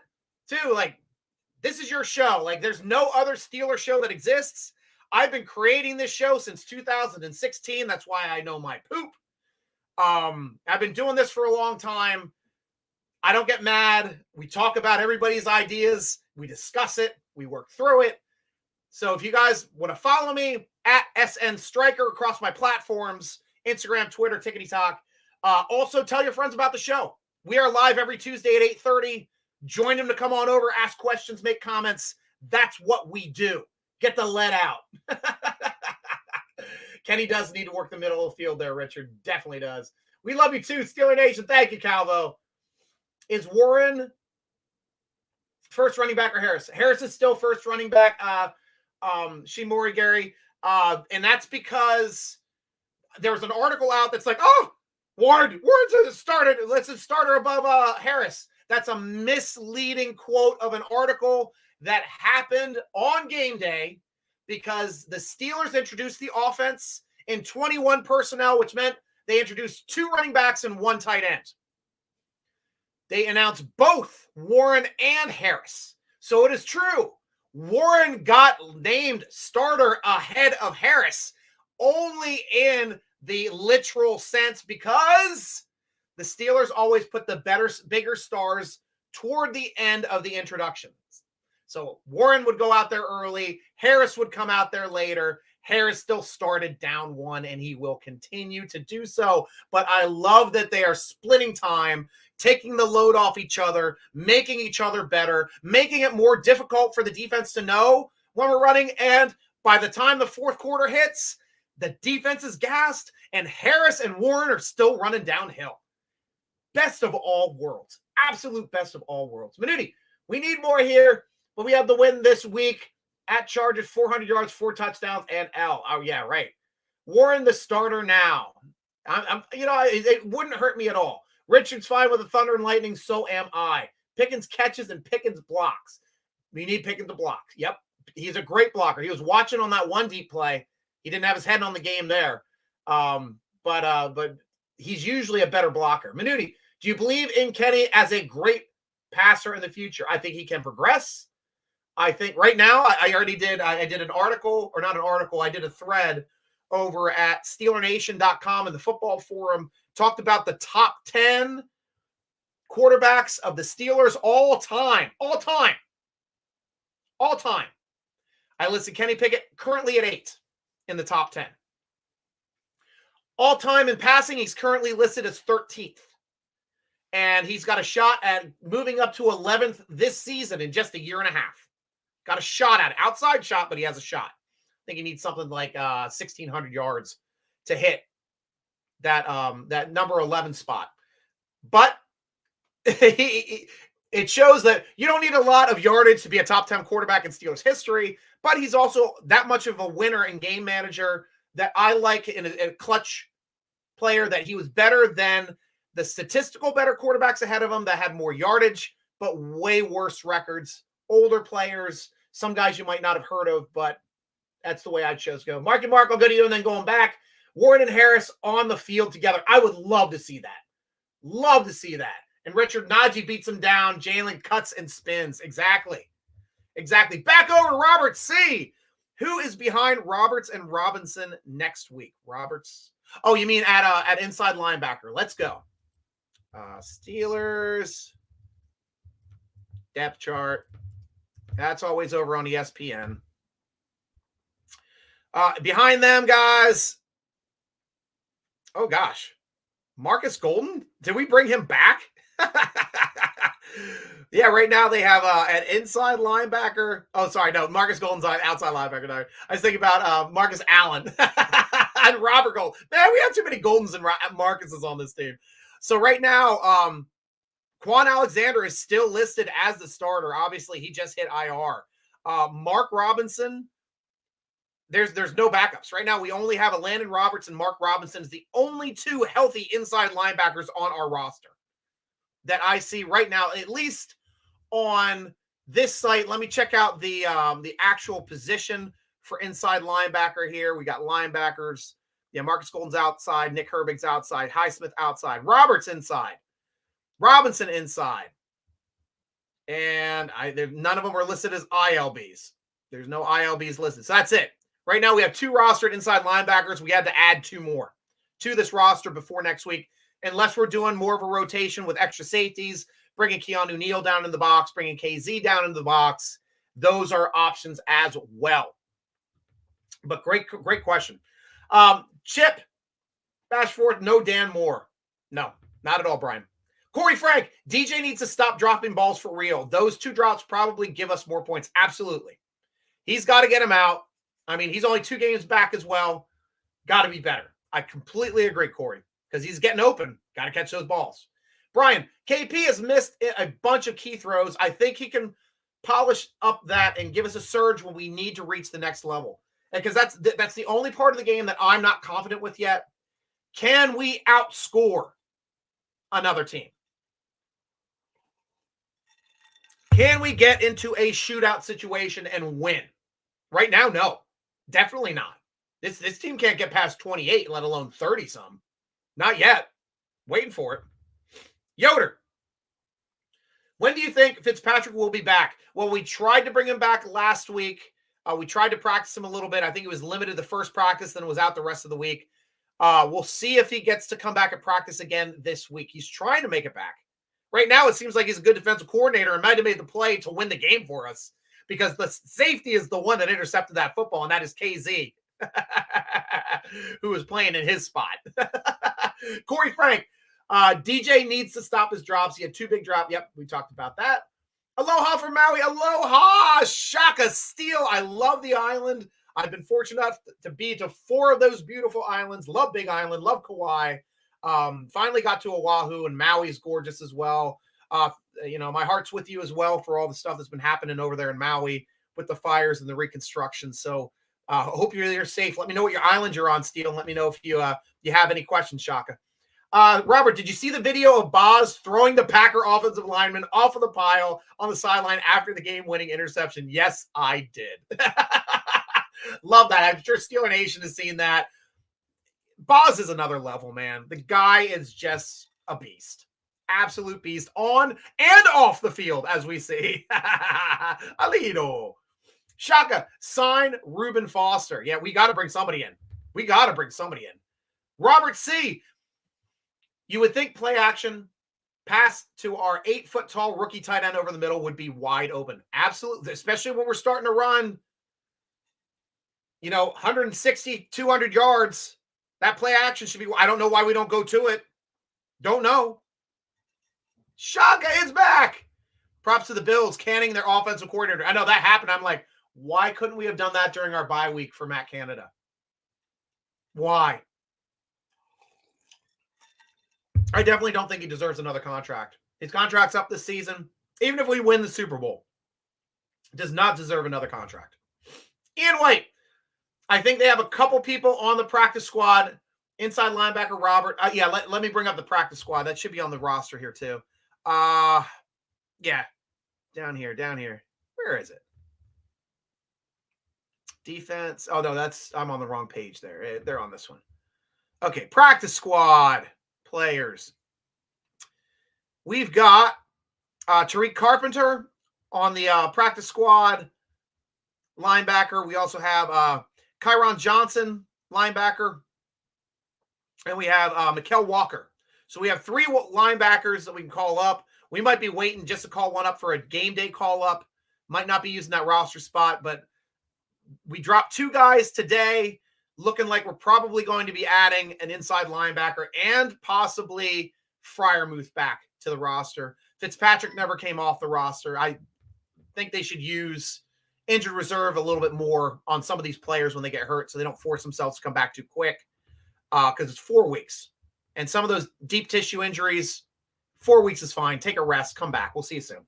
Speaker 1: to, like, this is your show. Like, there's no other Steeler show that exists. I've been creating this show since 2016. That's why I know my poop. I've been doing this for a long time. I don't get mad. We talk about everybody's ideas. We discuss it. We work through it. So if you guys want to follow me at SN Stryker across my platforms, Instagram, Twitter, Tickety Talk. Also tell your friends about the show. We are live every Tuesday at 8:30. Join them to come on over, ask questions, make comments. That's what we do. Get the lead out. Kenny does need to work the middle of the field there, Richard. Definitely does. We love you too, Steeler Nation. Thank you, Calvo. Is Warren first running back or Harris? Harris is still first running back. Shimori, Gary. And that's because there was an article out that's like, oh, Warren's a starter. Let's a starter above Harris. That's a misleading quote of an article that happened on game day because the Steelers introduced the offense in 21 personnel, which meant they introduced 2 running backs and 1 tight end. They announced both Warren and Harris. So it is true. Warren got named starter ahead of Harris only in the literal sense because the Steelers always put the bigger stars toward the end of the introductions. So Warren would go out there early. Harris would come out there later. Harris still started down 1, and he will continue to do so. But I love that they are splitting time, taking the load off each other, making each other better, making it more difficult for the defense to know when we're running. And by the time the fourth quarter hits, the defense is gassed, and Harris and Warren are still running downhill. Best of all worlds. Absolute best of all worlds. Manuti, we need more here, but we have the win this week at Chargers, 400 yards, 4 touchdowns, and L. Oh, yeah, right. Warren, the starter now. It wouldn't hurt me at all. Richard's fine with the Thunder and Lightning. So am I. Pickens catches and Pickens blocks. We need Pickens to block. Yep. He's a great blocker. He was watching on that one deep play. He didn't have his head on the game there. But he's usually a better blocker. Manuti, do you believe in Kenny as a great passer in the future? I think he can progress. I think right now I did an article, or not an article. I did a thread over at SteelerNation.com in the football forum, talked about the top 10 quarterbacks of the Steelers all time. I listed Kenny Pickett currently at 8 in the top 10. All time in passing, he's currently listed as 13th. And he's got a shot at moving up to 11th this season in just a year and a half. Got a shot at it. Outside shot, but he has a shot. I think he needs something like 1,600 yards to hit that number 11 spot. But it shows that you don't need a lot of yardage to be a top 10 quarterback in Steelers history, but he's also that much of a winner and game manager that I like in a clutch player, that he was better than the statistical better quarterbacks ahead of him that had more yardage, but way worse records. Older players, some guys you might not have heard of, but that's the way I chose to go. Mark and Mark, I'll go to you, and then going back. Warren and Harris on the field together. I would love to see that. Love to see that. And Richard Najee beats him down. Jalen cuts and spins. Exactly. Back over to Robert C. Who is behind Roberts and Robinson next week? Roberts. Oh, you mean at inside linebacker. Let's go. Steelers depth chart. That's always over on ESPN. Behind them, guys. Oh, gosh. Marcus Golden? Did we bring him back? Yeah, right now they have an inside linebacker. Oh, sorry. No, Marcus Golden's outside linebacker. No. I was thinking about Marcus Allen and Robert Golden. Man, we have too many Goldens and Marcuses on this team. So right now, Quan Alexander is still listed as the starter. Obviously, he just hit IR. Mark Robinson there's no backups. Right now, we only have a Landon Roberts and Mark Robinson as the only two healthy inside linebackers on our roster that I see right now, at least on this site. Let me check out the actual position for inside linebacker here. We got linebackers. Yeah, Marcus Golden's outside. Nick Herbig's outside. Highsmith outside. Roberts inside. Robinson inside. And none of them are listed as ILBs. There's no ILBs listed. So that's it. Right now we have 2 rostered inside linebackers. We had to add 2 more to this roster before next week, unless we're doing more of a rotation with extra safeties, bringing Keanu Neal down in the box, bringing KZ down in the box. Those are options as well. But great question. Chip Bashforth, no Dan Moore. No, not at all, Brian. Corey Frank, DJ needs to stop dropping balls for real. Those 2 drops probably give us more points. Absolutely. He's got to get him out. I mean, he's only 2 games back as well. Got to be better. I completely agree, Corey, because he's getting open. Got to catch those balls. Brian, KP has missed a bunch of key throws. I think he can polish up that and give us a surge when we need to reach the next level. Because that's the only part of the game that I'm not confident with yet. Can we outscore another team? Can we get into a shootout situation and win? Right now, no. Definitely not. This team can't get past 28, let alone 30-some. Not yet. Waiting for it. Yoder, when do you think Fitzpatrick will be back? Well, we tried to bring him back last week. We tried to practice him a little bit. I think he was limited the first practice, then was out the rest of the week. We'll see if he gets to come back at practice again this week. He's trying to make it back. Right now, it seems like he's a good defensive coordinator and might have made the play to win the game for us, because the safety is the one that intercepted that football, and that is KZ, who was playing in his spot. Corey Frank, DJ needs to stop his drops. He had 2 big drops. Yep, we talked about that. Aloha from Maui. Aloha, Shaka Steel. I love the island. I've been fortunate enough to be to 4 of those beautiful islands. Love Big Island. Love Kauai. Finally got to Oahu, and Maui's gorgeous as well. My heart's with you as well for all the stuff that's been happening over there in Maui with the fires and the reconstruction. So hope you're safe. Let me know what your island you're on, Steel. Let me know if you have any questions, Shaka. Robert, did you see the video of Boz throwing the Packer offensive lineman off of the pile on the sideline after the game-winning interception? Yes, I did. Love that. I'm sure Steeler Nation has seen that. Boz is another level, man. The guy is just a beast. Absolute beast on and off the field, as we see. Alito. Shaka, sign Reuben Foster. Yeah, we got to bring somebody in. Robert C., you would think play action pass to our 8-foot-tall rookie tight end over the middle would be wide open. Absolutely, especially when we're starting to run, 160, 200 yards. That play action should be – I don't know why we don't go to it. Don't know. Shaka is back. Props to the Bills canning their offensive coordinator. I know that happened. I'm like, why couldn't we have done that during our bye week for Matt Canada? Why? I definitely don't think he deserves another contract. His contract's up this season. Even if we win the Super Bowl, does not deserve another contract. Ian White. I think they have a couple people on the practice squad. Inside linebacker Robert. Let me bring up the practice squad. That should be on the roster here too. Yeah. Down here. Where is it? Defense. Oh, no, I'm on the wrong page there. They're on this one. Okay, practice squad players. We've got Tariq Carpenter on the practice squad linebacker. We also have Kyron Johnson, linebacker. And we have Mykal Walker. So we have 3 linebackers that we can call up. We might be waiting just to call one up for a game day call up. Might not be using that roster spot, but we dropped 2 guys today, looking like we're probably going to be adding an inside linebacker and possibly Freiermuth back to the roster. Fitzpatrick never came off the roster. I think they should use injured reserve a little bit more on some of these players when they get hurt so they don't force themselves to come back too quick, because it's 4 weeks. And some of those deep tissue injuries, 4 weeks is fine. Take a rest. Come back. We'll see you soon.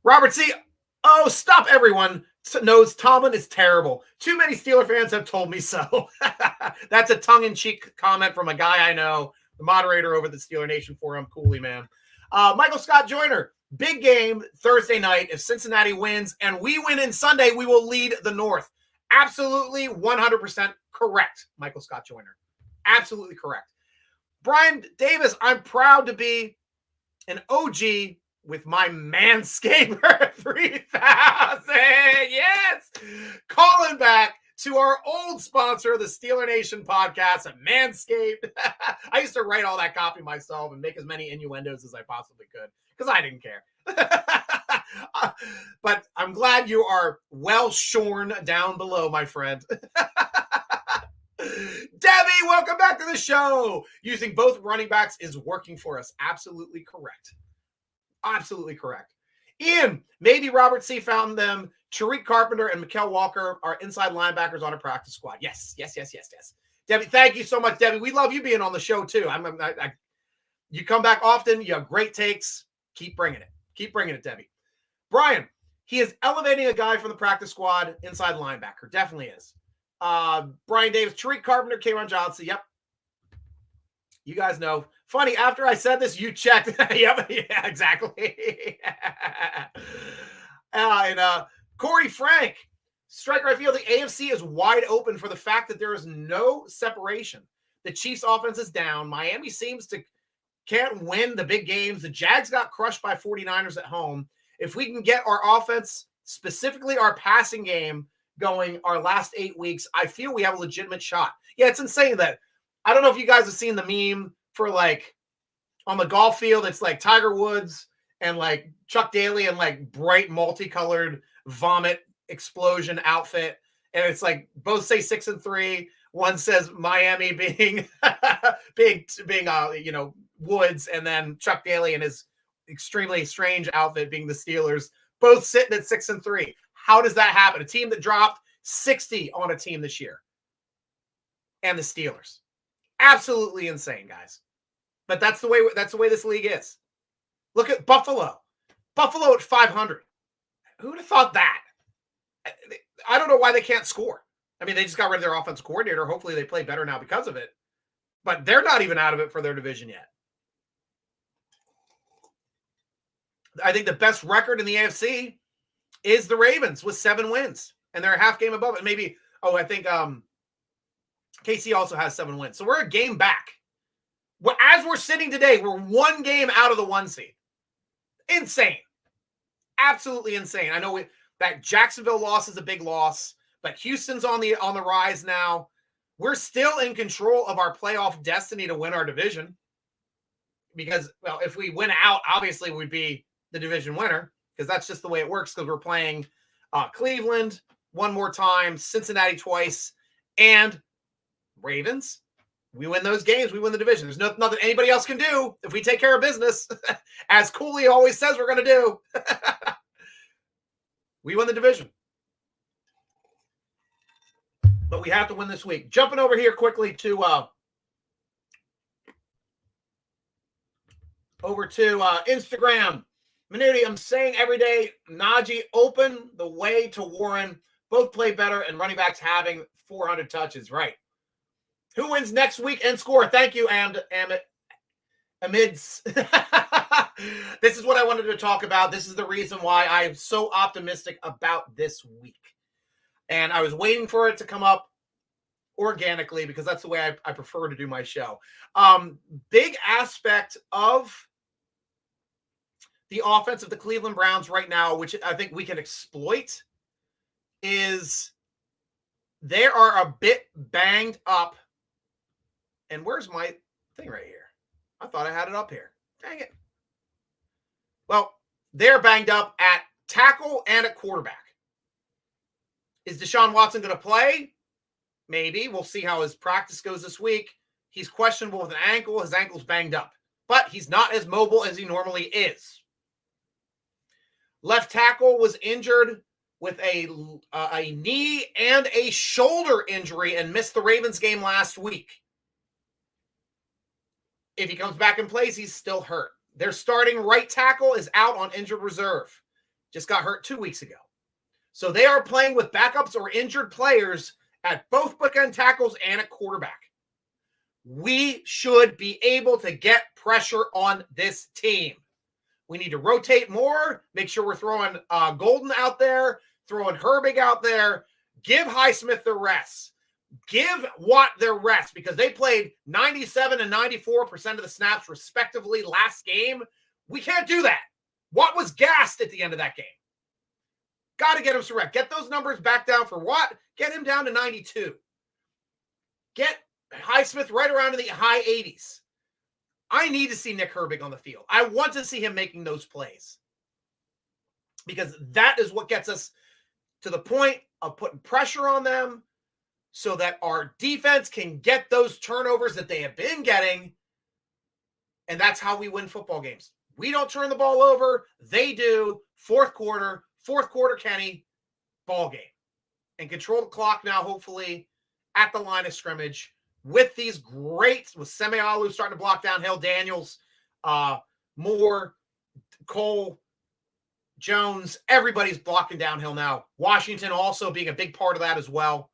Speaker 1: Robert C. Oh, stop everyone. knows Tomlin is terrible. Too many Steeler fans have told me so. That's a tongue-in-cheek comment from a guy I know, the moderator over the Steeler Nation forum. Cooley, man. Michael Scott Joyner, big game Thursday night. If Cincinnati wins and we win in Sunday, we will lead the North. Absolutely 100% correct, Michael Scott Joyner. Absolutely correct. Brian Davis, I'm proud to be an OG with my Manscaper 3000. Yes. Calling back to our old sponsor, the Steeler Nation podcast at Manscaped. I used to write all that copy myself and make as many innuendos as I possibly could because I didn't care. But I'm glad you are well shorn down below, my friend. Debbie, welcome back to the show. Using both running backs is working for us. Absolutely correct. Absolutely correct. Ian, maybe Robert C. found them. Tariq Carpenter and Mykal Walker are inside linebackers on a practice squad. Yes. Debbie, thank you so much, Debbie. We love you being on the show, too. You come back often. You have great takes. Keep bringing it. Keep bringing it, Debbie. Brian, he is elevating a guy from the practice squad, inside linebacker. Definitely is. Brian Davis, Tariq Carpenter, K'Ron Johnson. Yep. You guys know. Funny, after I said this, you checked. Yep. Yeah, exactly. And Corey Frank, Stryker, I feel the AFC is wide open for the fact that there is no separation. The Chiefs' offense is down. Miami can't win the big games. The Jags got crushed by 49ers at home. If we can get our offense, specifically our passing game, going our last 8 weeks, I feel we have a legitimate shot. Yeah, it's insane that I don't know if you guys have seen the meme for like on the golf field. It's like Tiger Woods and like Chuck Daly and like bright multicolored vomit explosion outfit. And it's like both say 6-3. One says Miami being Woods, and then Chuck Daly and his extremely strange outfit being the Steelers, both sitting at 6-3. How does that happen? A team that dropped 60 on a team this year. And the Steelers. Absolutely insane, guys. But that's the way this league is. Look at Buffalo. Buffalo at 500. Who would have thought that? I don't know why they can't score. I mean, they just got rid of their offensive coordinator. Hopefully they play better now because of it. But they're not even out of it for their division yet. I think the best record in the AFC is the Ravens with 7 wins. And they're a half game above it. Maybe, I think KC also has 7 wins. So we're a game back. As we're sitting today, we're 1 game out of the 1 seed. Insane. Absolutely insane. I know that Jacksonville loss is a big loss, but Houston's on the rise now. We're still in control of our playoff destiny to win our division. Because, well, if we win out, obviously we'd be the division winner, because that's just the way it works, because we're playing Cleveland 1 more time, Cincinnati twice, and Ravens. We win those games, we win the division. There's nothing anybody else can do if we take care of business, as Cooley always says we're going to do. We win the division. But we have to win this week. Jumping over here quickly to Instagram. Minuti, I'm saying every day, Najee open the way to Warren. Both play better, and running backs having 400 touches. Right. Who wins next week and score? Thank you, Amids. This is what I wanted to talk about. This is the reason why I'm so optimistic about this week. And I was waiting for it to come up organically because that's the way I prefer to do my show. Big aspect of the offense of the Cleveland Browns right now, which I think we can exploit, is they are a bit banged up. And where's my thing right here? I thought I had it up here. Dang it. Well, they're banged up at tackle and at quarterback. Is Deshaun Watson going to play? Maybe. We'll see how his practice goes this week. He's questionable with an ankle. His ankle's banged up. But he's not as mobile as he normally is. Left tackle was injured with a knee and a shoulder injury and missed the Ravens game last week. If he comes back and plays, he's still hurt. Their starting right tackle is out on injured reserve. Just got hurt 2 weeks ago. So they are playing with backups or injured players at both bookend tackles and at quarterback. We should be able to get pressure on this team. We need to rotate more, make sure we're throwing Golden out there, throwing Herbig out there. Give Highsmith the rest. Give Watt their rest because they played 97 and 94% of the snaps respectively last game. We can't do that. Watt was gassed at the end of that game. Got to get him some rest. Get those numbers back down for Watt. Get him down to 92. Get Highsmith right around in the high 80s. I need to see Nick Herbig on the field. I want to see him making those plays because that is what gets us to the point of putting pressure on them so that our defense can get those turnovers that they have been getting, and that's how we win football games. We don't turn the ball over. They do. Fourth quarter, Kenny, ball game. And control the clock now, hopefully, at the line of scrimmage with these greats, with Semealu starting to block downhill, Daniels, Moore, Cole, Jones, everybody's blocking downhill now. Washington also being a big part of that as well.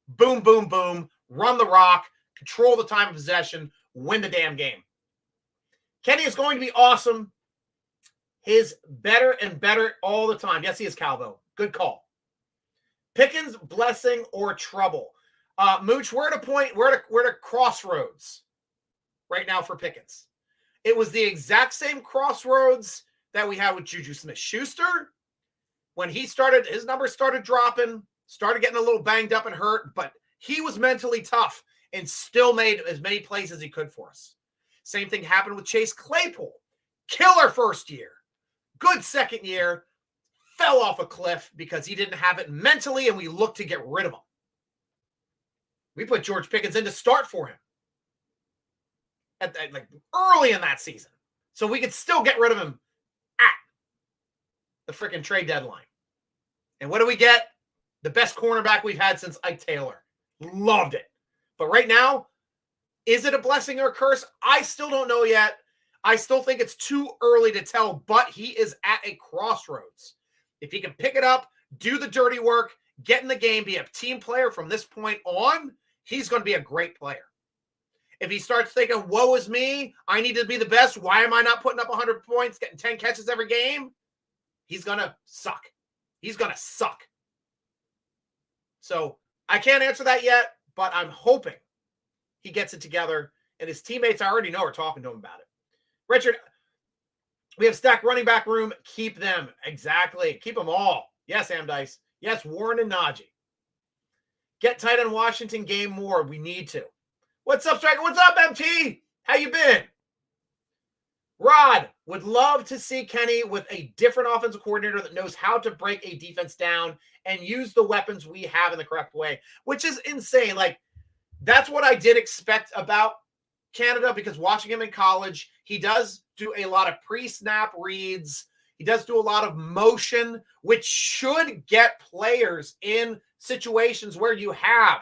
Speaker 1: Boom, boom, boom. Run the rock, control the time of possession, win the damn game. Kenny is going to be awesome. His better and better all the time. Yes, he is, Calvo. Good call. Pickens, blessing, or trouble. Mooch, we're at a point, we're at a crossroads right now for Pickens. It was the exact same crossroads that we had with Juju Smith-Schuster. When he started, his numbers started dropping, started getting a little banged up and hurt, but he was mentally tough and still made as many plays as he could for us. Same thing happened with Chase Claypool. Killer first year. Good second year. Fell off a cliff because he didn't have it mentally, and we looked to get rid of him. We put George Pickens in to start for him like early in that season, so we could still get rid of him at the freaking trade deadline. And what do we get? The best cornerback we've had since Ike Taylor. Loved it. But right now, is it a blessing or a curse? I still don't know yet. I still think it's too early to tell, but he is at a crossroads. If he can pick it up, do the dirty work, get in the game, be a team player from this point on, he's going to be a great player. If he starts thinking, woe is me, I need to be the best, why am I not putting up 100 points, getting 10 catches every game? He's going to suck. He's going to suck. So I can't answer that yet, but I'm hoping he gets it together, and his teammates I already know are talking to him about it. Richard, we have stacked running back room. Keep them. Exactly. Keep them all. Yes, Amdice. Yes, Warren and Najee. Get tight on Washington game more. We need to. What's up, Stryker? What's up, MT? How you been? Rod, would love to see Kenny with a different offensive coordinator that knows how to break a defense down and use the weapons we have in the correct way, which is insane. Like, that's what I did expect about Canada, because watching him in college, he does do a lot of pre-snap reads. He does do a lot of motion, which should get players in situations where you have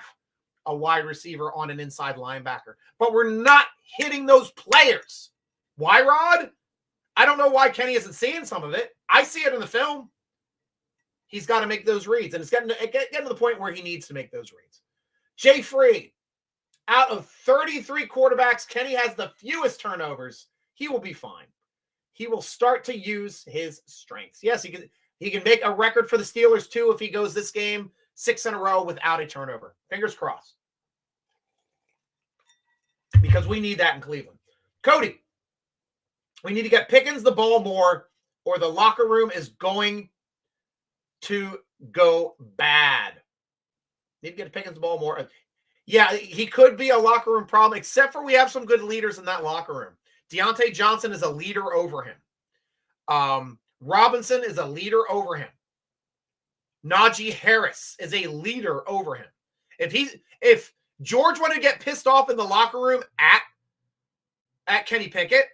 Speaker 1: a wide receiver on an inside linebacker. But we're not hitting those players. Why, Rod? I don't know why Kenny isn't seeing some of it. I see it in the film. He's got to make those reads, and it's getting to the point where he needs to make those reads. Jay Free. Out of 33 quarterbacks, Kenny has the fewest turnovers. He will be fine. He will start to use his strengths. Yes, he can make a record for the Steelers too if he goes this game 6 in a row without a turnover. Fingers crossed. Because we need that in Cleveland. Cody, we need to get Pickens the ball more, or the locker room is going to go bad. Need to get Pickens the ball more. Yeah, he could be a locker room problem, except for we have some good leaders in that locker room. Deontay Johnson is a leader over him. Robinson is a leader over him. Najee Harris is a leader over him. If George wanted to get pissed off in the locker room at Kenny Pickett,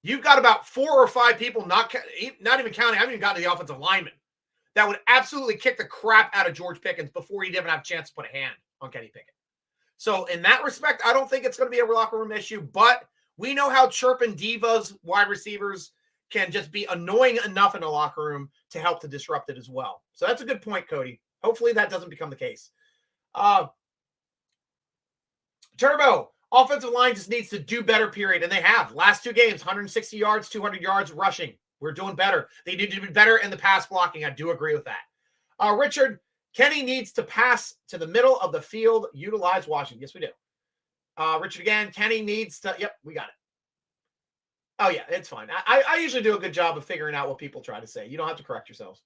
Speaker 1: you've got about 4 or 5 people, not even counting, I haven't even gotten to the offensive lineman, that would absolutely kick the crap out of George Pickens before he'd even have a chance to put a hand on Kenny Pickett. So in that respect, I don't think it's going to be a locker room issue, but we know how chirping divas, wide receivers, can just be annoying enough in the locker room to help to disrupt it as well. So that's a good point, Cody. Hopefully that doesn't become the case. Turbo, offensive line just needs to do better, period. And they have. Last 2 games, 160 yards, 200 yards rushing. We're doing better. They need to be better in the pass blocking. I do agree with that. Richard, Kenny needs to pass to the middle of the field, utilize Washington. Yes, we do. Richard again, Kenny needs to, yep, we got it. Oh, yeah, it's fine. I usually do a good job of figuring out what people try to say. You don't have to correct yourselves.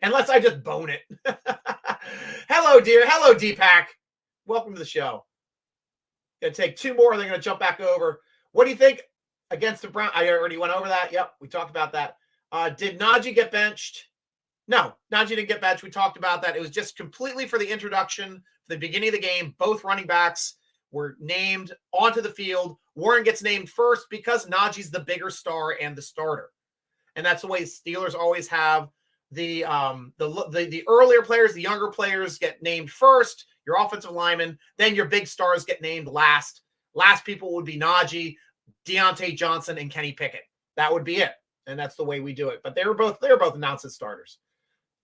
Speaker 1: Unless I just bone it. Hello, dear. Hello, Deepak. Welcome to the show. Going to take 2 more. They're going to jump back over. What do you think against the Browns? I already went over that. Yep, we talked about that. Did Najee get benched? No, Najee didn't get benched. We talked about that. It was just completely for the introduction, for the beginning of the game. Both running backs were named onto the field. Warren gets named first because Najee's the bigger star and the starter. And that's the way Steelers always have the earlier players, the younger players get named first, your offensive linemen, then your big stars get named last. Last people would be Najee, Deontay Johnson, and Kenny Pickett. That would be it. And that's the way we do it. But they were both announced as starters.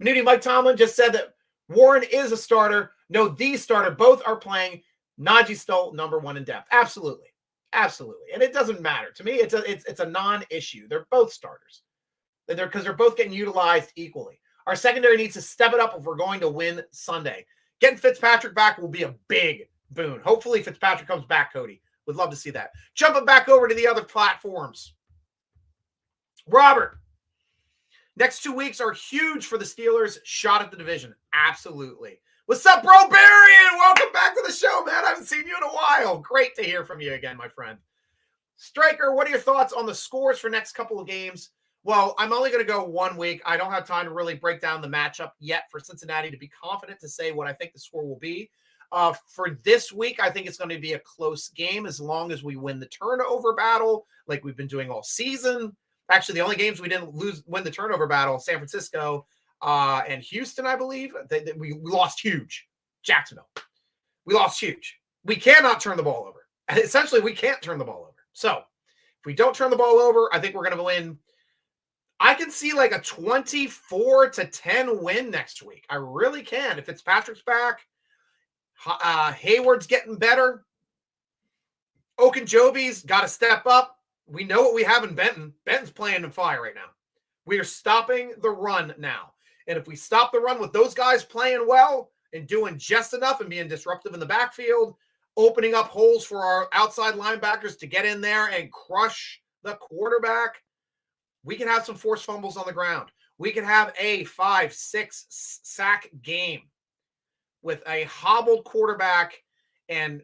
Speaker 1: Nudie Mike Tomlin just said that Warren is a starter. No, the starter. Both are playing. Najee's still number 1 in depth. Absolutely. Absolutely. And it doesn't matter. To me, it's a non-issue. They're both starters. Because they're both getting utilized equally. Our secondary needs to step it up if we're going to win Sunday. Getting Fitzpatrick back will be a big boon. Hopefully Fitzpatrick comes back, Cody. Would love to see that. Jumping back over to the other platforms. Robert, next 2 weeks are huge for the Steelers' shot at the division. Absolutely. What's up, bro, Barry? Welcome back to the show, man. I haven't seen you in a while. Great to hear from you again, my friend. Stryker, what are your thoughts on the scores for next couple of games? Well, I'm only going to go 1 week. I don't have time to really break down the matchup yet for Cincinnati to be confident to say what I think the score will be. For this week, I think it's going to be a close game as long as we win the turnover battle like we've been doing all season. Actually, the only games we didn't win the turnover battle, San Francisco and Houston, I believe. We lost huge. Jacksonville. We lost huge. We cannot turn the ball over. Essentially, we can't turn the ball over. So if we don't turn the ball over, I think we're going to win. I can see like a 24-10 win next week. I really can. If Fitzpatrick's back, Hayward's getting better. Okunjobi's got to step up. We know what we have in Benton. Benton's playing in fire right now. We are stopping the run now. And if we stop the run with those guys playing well and doing just enough and being disruptive in the backfield, opening up holes for our outside linebackers to get in there and crush the quarterback, we can have some forced fumbles on the ground. We can have a 5-6 sack game with a hobbled quarterback and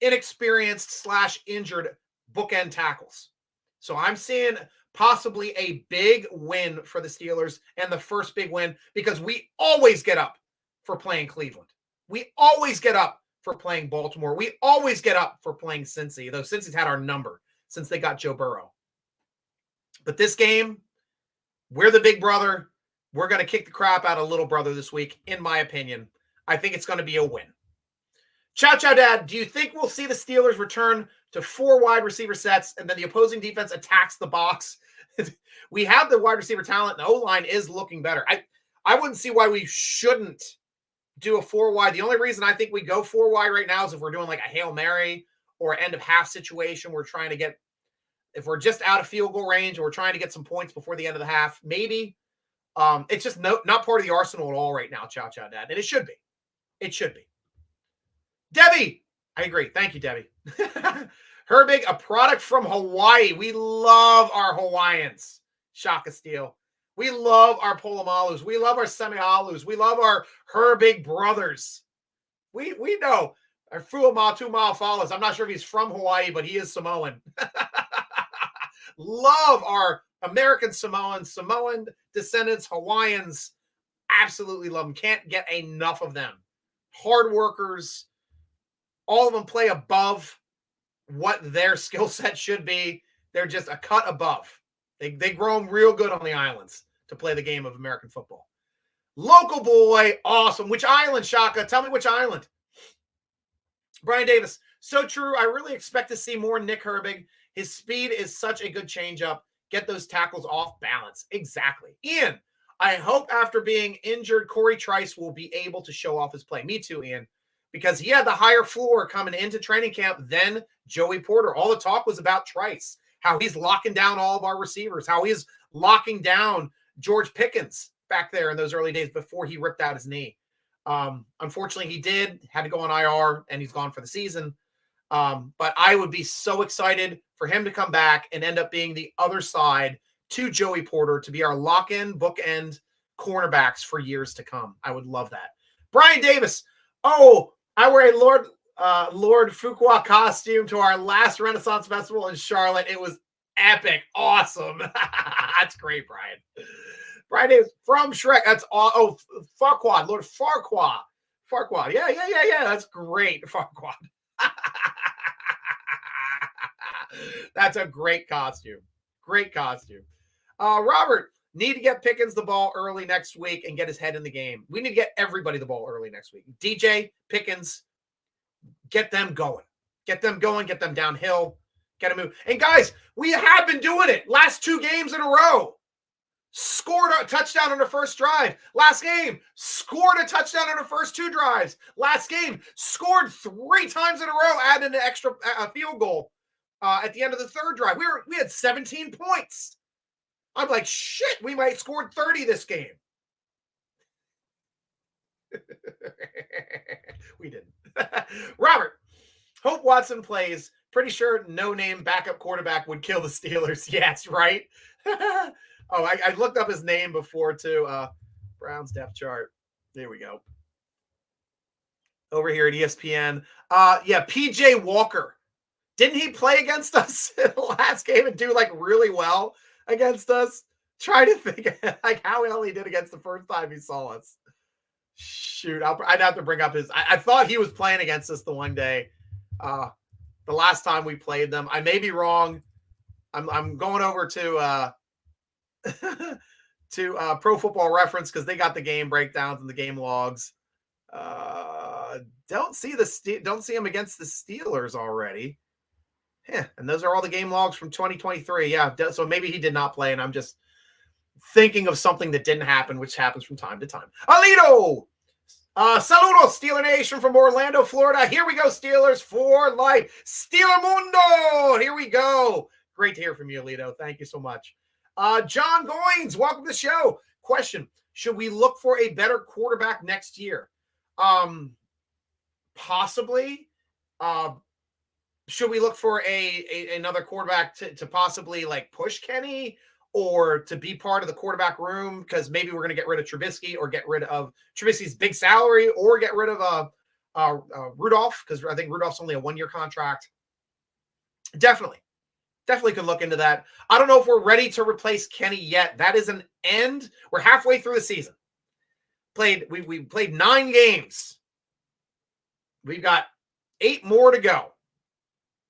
Speaker 1: inexperienced / injured bookend tackles. So I'm seeing possibly a big win for the Steelers and the first big win because we always get up for playing Cleveland. We always get up for playing Baltimore. We always get up for playing Cincy, though Cincy's had our number since they got Joe Burrow. But this game, we're the big brother. We're going to kick the crap out of little brother this week, in my opinion. I think it's going to be a win. Chow Chow Dad, do you think we'll see the Steelers return to 4 wide receiver sets and then the opposing defense attacks the box? We have the wide receiver talent, and the O-line is looking better. I wouldn't see why we shouldn't do a 4 wide. The only reason I think we go 4 wide right now is if we're doing like a Hail Mary or end of half situation. We're trying to get, if we're just out of field goal range and we're trying to get some points before the end of the half, maybe. It's just not part of the arsenal at all right now, Chow Chow Dad. And it should be. It should be. Debbie, I agree. Thank you, Debbie. Herbig, a product from Hawaii. We love our Hawaiians. Shaka Steel. We love our Polomalus. We love our Semihalus. We love our Herbig brothers. We know our Fuamatu Ma'afalas. I'm not sure if he's from Hawaii, but he is Samoan. Love our American Samoans, Samoan descendants, Hawaiians. Absolutely love them. Can't get enough of them. Hard workers. All of them play above what their skill set should be. They're just a cut above. They grow them real good on the islands to play the game of American football. Local boy, awesome. Which island, Shaka? Tell me which island. Brian Davis, so true. I really expect to see more Nick Herbig. His speed is such a good changeup. get those tackles off balance. Exactly. Ian, I hope after being injured, Corey Trice will be able to show off his play. Me too, Ian, because he had the higher floor coming into training camp than Joey Porter. All the talk was about Trice, how he's locking down all of our receivers, how he's locking down George Pickens back there in those early days before he ripped out his knee. Unfortunately, he had to go on IR, and he's gone for the season. But I would be so excited for him to come back and end up being the other side to Joey Porter to be our lock-in, bookend cornerbacks for years to come. I would love that. Brian Davis. Oh, I wear a Lord Fuqua costume to our last Renaissance Festival in Charlotte. It was epic. Awesome. That's great, Brian. Brian Davis from Shrek. That's Farquaad. Lord Farquaad. Farquaad. Yeah. That's great. Farquaad. That's a great costume. Great costume. Robert, need to get Pickens the ball early next week and get his head in the game. We need to get everybody the ball early next week. DJ, Pickens, get them going. Get them going. Get them downhill. Get them move. And guys, we have been doing it. Last 2 games in a row. Scored a touchdown on the first drive. Last game, scored a touchdown on the first 2 drives. Last game, scored 3 times in a row, added an extra field goal at the end of the 3rd drive. We had 17 points. I'm like, shit, we might score 30 this game. We didn't. Robert, hope Watson plays. Pretty sure no-name backup quarterback would kill the Steelers. Yes, right? Oh, I looked up his name before, too. Brown's depth chart. There we go. Over here at ESPN. Yeah, P.J. Walker. Didn't he play against us in the last game and do, like, really well against us? Try to think, like, how well he did against the first time he saw us. Shoot, I'd have to bring up his... I thought he was playing against us the one day. The last time we played them. I may be wrong. I'm going over to... to Pro Football Reference because they got the game breakdowns and the game logs. Don't see him against the Steelers already. Yeah, and those are all the game logs from 2023. Yeah, so maybe he did not play, and I'm just thinking of something that didn't happen, which happens from time to time. Alito! Saludos, Steeler Nation from Orlando, Florida. Here we go, Steelers for life. Steeler Mundo! Here we go. Great to hear from you, Alito. Thank you so much. John Goins, welcome to the show. Question, should we look for a better quarterback next year? Possibly. Should we look for another quarterback to possibly like push Kenny or to be part of the quarterback room? Because maybe we're going to get rid of Trubisky or get rid of Trubisky's big salary or get rid of Rudolph, because I think Rudolph's only a 1-year contract. Definitely could look into that. I don't know if we're ready to replace Kenny yet. That is an end. We're halfway through the season. We played 9 games. We've got 8 more to go.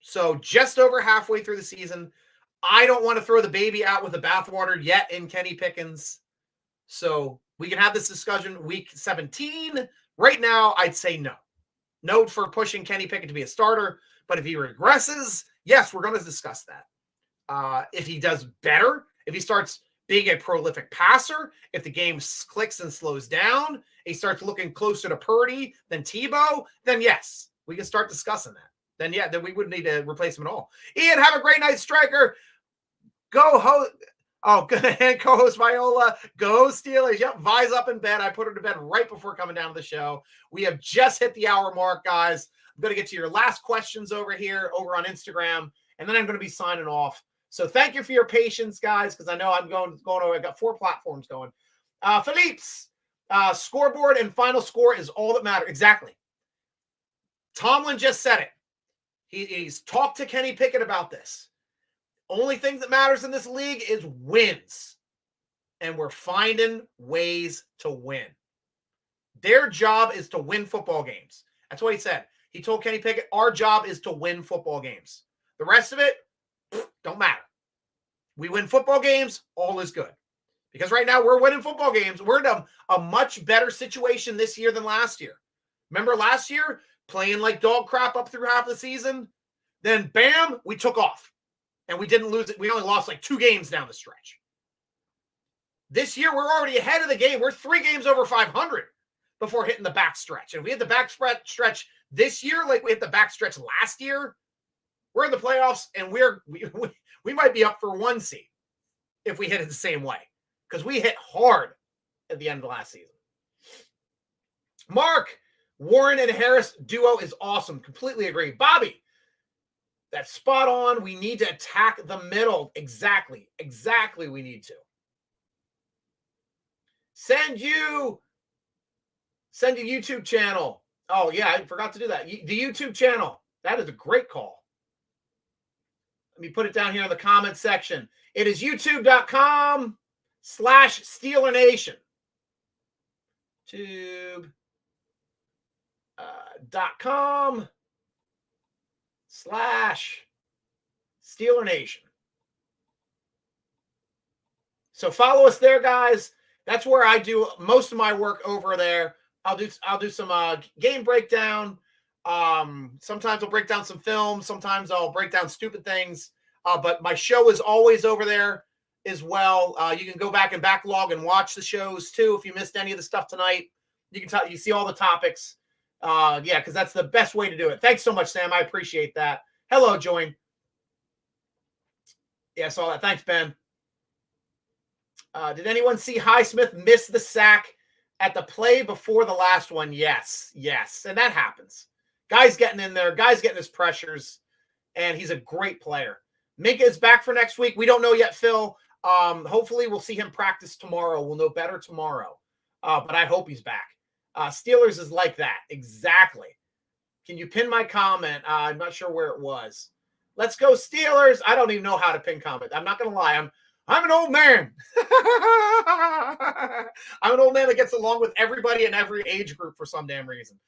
Speaker 1: So just over halfway through the season. I don't want to throw the baby out with the bathwater yet in Kenny Pickens. So we can have this discussion week 17. Right now, I'd say no. No for pushing Kenny Pickett to be a starter. But if he regresses, yes, we're going to discuss that. If he does better, if he starts being a prolific passer, if the game clicks and slows down, he starts looking closer to Purdy than Tebow, then yes, we can start discussing that. Then we wouldn't need to replace him at all. Ian, have a great night, Stryker. Co-host Viola. Go Steelers. Yep, Vi's up in bed. I put her to bed right before coming down to the show. We have just hit the hour mark, guys. I'm going to get to your last questions over here, over on Instagram, and then I'm going to be signing off. So thank you for your patience, guys, because I know I'm going over. I've got 4 platforms going. Philippe's scoreboard and final score is all that matters. Exactly. Tomlin just said it. He's talked to Kenny Pickett about this. Only thing that matters in this league is wins. And we're finding ways to win. Their job is to win football games. That's what he said. He told Kenny Pickett, our job is to win football games. The rest of it, don't matter. We win football games, all is good. Because right now we're winning football games. We're in a much better situation this year than last year. Remember last year, playing like dog crap up through half the season? Then bam, we took off. And we didn't lose it. We only lost like 2 games down the stretch. This year, we're already ahead of the game. We're 3 games over 500 before hitting the back stretch. And if we hit the back stretch this year, like we hit the back stretch last year, we're in the playoffs, and we might be up for 1 seed if we hit it the same way, because we hit hard at the end of last season. Mark, Warren and Harris duo is awesome. Completely agree. Bobby, that's spot on. We need to attack the middle. Exactly. We need to. Send your YouTube channel. Oh, yeah, I forgot to do that. The YouTube channel. That is a great call. Let me put it down here in the comment section. It is youtube.com/SteelerNation. YouTube.com/SteelerNation. So follow us there, guys. That's where I do most of my work over there. I'll do some game breakdown. Sometimes I'll break down some films. Sometimes I'll break down stupid things. But my show is always over there as well. You can go back and backlog and watch the shows too. If you missed any of the stuff tonight, you can you see all the topics. Yeah, because that's the best way to do it. Thanks so much, Sam. I appreciate that. Hello, Join. Yeah, I saw that. Thanks, Ben. Did anyone see Highsmith miss the sack at the play before the last one? Yes. And that happens. Guy's getting in there. Guy's getting his pressures, and he's a great player. Minka is back for next week. We don't know yet, Phil. Hopefully we'll see him practice tomorrow. We'll know better tomorrow. But I hope he's back. Steelers is like that. Exactly. Can you pin my comment? I'm not sure where it was. Let's go Steelers. I don't even know how to pin comment. I'm not going to lie. I'm an old man. I'm an old man that gets along with everybody in every age group for some damn reason.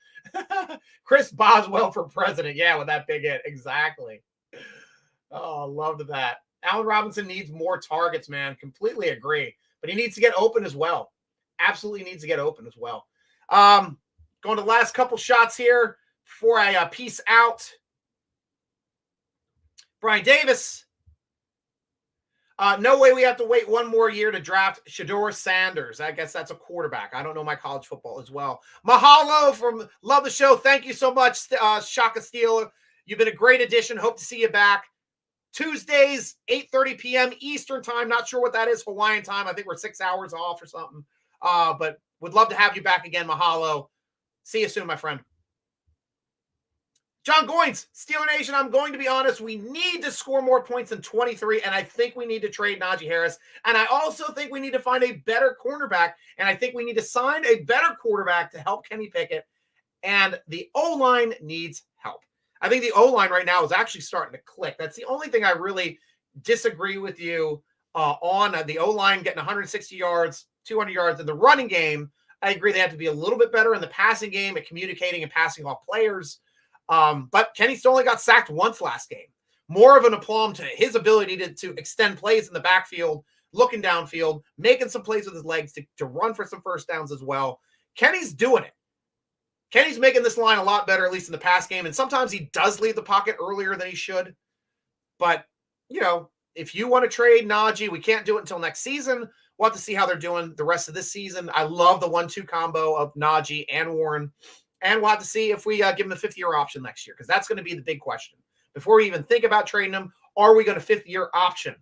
Speaker 1: Chris Boswell for president. Yeah, with that big hit. Exactly. Oh, loved that. Allen Robinson needs more targets, man. Completely agree. But he needs to get open as well. Absolutely needs to get open as well. Going to the last couple shots here before I peace out. Brian Davis. No way we have to wait 1 more year to draft Shedeur Sanders. I guess that's a quarterback. I don't know my college football as well. Mahalo from Love the Show. Thank you so much, Shaka Steele. You've been a great addition. Hope to see you back. Tuesdays, 8:30 p.m. Eastern time. Not sure what that is, Hawaiian time. I think we're 6 hours off or something. But would love to have you back again. Mahalo. See you soon, my friend. John Goins, Steeler Nation, I'm going to be honest. We need to score more points than 23, and I think we need to trade Najee Harris. And I also think we need to find a better cornerback, and I think we need to sign a better quarterback to help Kenny Pickett. And the O-line needs help. I think the O-line right now is actually starting to click. That's the only thing I really disagree with you on. The O-line getting 160 yards, 200 yards in the running game. I agree they have to be a little bit better in the passing game at communicating and passing off players. But Kenny still only got sacked once last game. More of an aplomb to his ability to extend plays in the backfield, looking downfield, making some plays with his legs to run for some first downs as well. Kenny's doing it. Kenny's making this line a lot better, at least in the pass game. And sometimes he does leave the pocket earlier than he should. But, if you want to trade Najee, we can't do it until next season. We'll have to see how they're doing the rest of this season. I love the 1-2 combo of Najee and Warren. And we'll have to see if we give him the 5th-year option next year, because that's going to be the big question. Before we even think about trading him, are we going to 5th-year option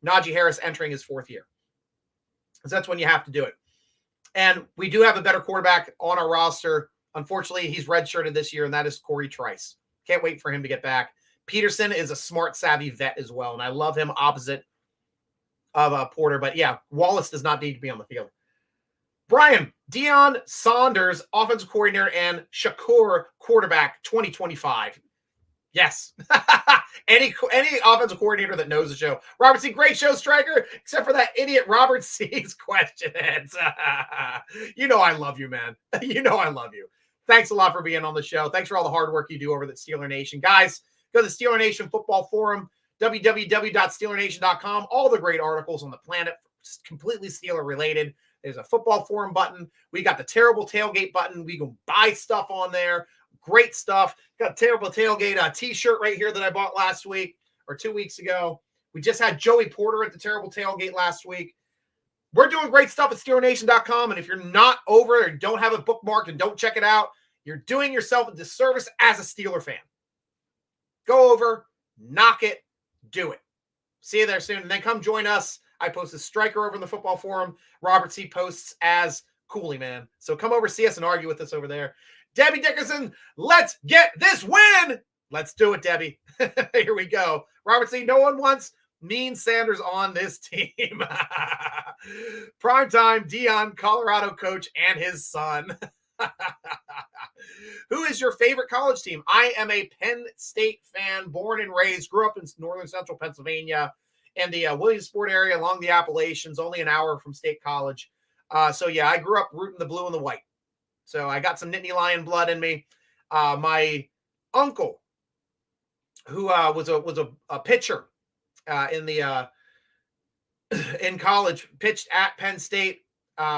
Speaker 1: Najee Harris entering his 4th year? Because that's when you have to do it. And we do have a better quarterback on our roster. Unfortunately, he's redshirted this year, and that is Corey Trice. Can't wait for him to get back. Peterson is a smart, savvy vet as well, and I love him opposite of Porter. But, yeah, Wallace does not need to be on the field. Brian, Deion Saunders, offensive coordinator, and Shakur, quarterback, 2025. Yes. Any offensive coordinator that knows the show. Robert C., great show, Stryker, except for that idiot Robert C.'s question. I love you, man. I love you. Thanks a lot for being on the show. Thanks for all the hard work you do over at Steeler Nation. Guys, go to the Steeler Nation Football Forum, www.steelernation.com. All the great articles on the planet, completely Steeler related. There's a football forum button. We got the terrible tailgate button. We can buy stuff on there. Great stuff. Got a terrible tailgate t-shirt right here that I bought last week or 2 weeks ago. We just had Joey Porter at the terrible tailgate last week. We're doing great stuff at SteelerNation.com. And if you're not over or don't have it bookmarked and don't check it out, you're doing yourself a disservice as a Steeler fan. Go over, knock it, do it. See you there soon. And then come join us. I post as Stryker over in the football forum. Robert C. posts as Cooley Man. So come over, see us, and argue with us over there. Debbie Dickerson, let's get this win. Let's do it, Debbie. Here we go. Robert C., no one wants mean Sanders on this team. Primetime Dion, Colorado coach, and his son. Who is your favorite college team? I am a Penn State fan, born and raised, grew up in northern central Pennsylvania and the Williamsport area along the Appalachians, only an hour from State College. So, yeah, I grew up rooting the blue and the white. So I got some Nittany Lion blood in me. My uncle, who was a pitcher in college, pitched at Penn State.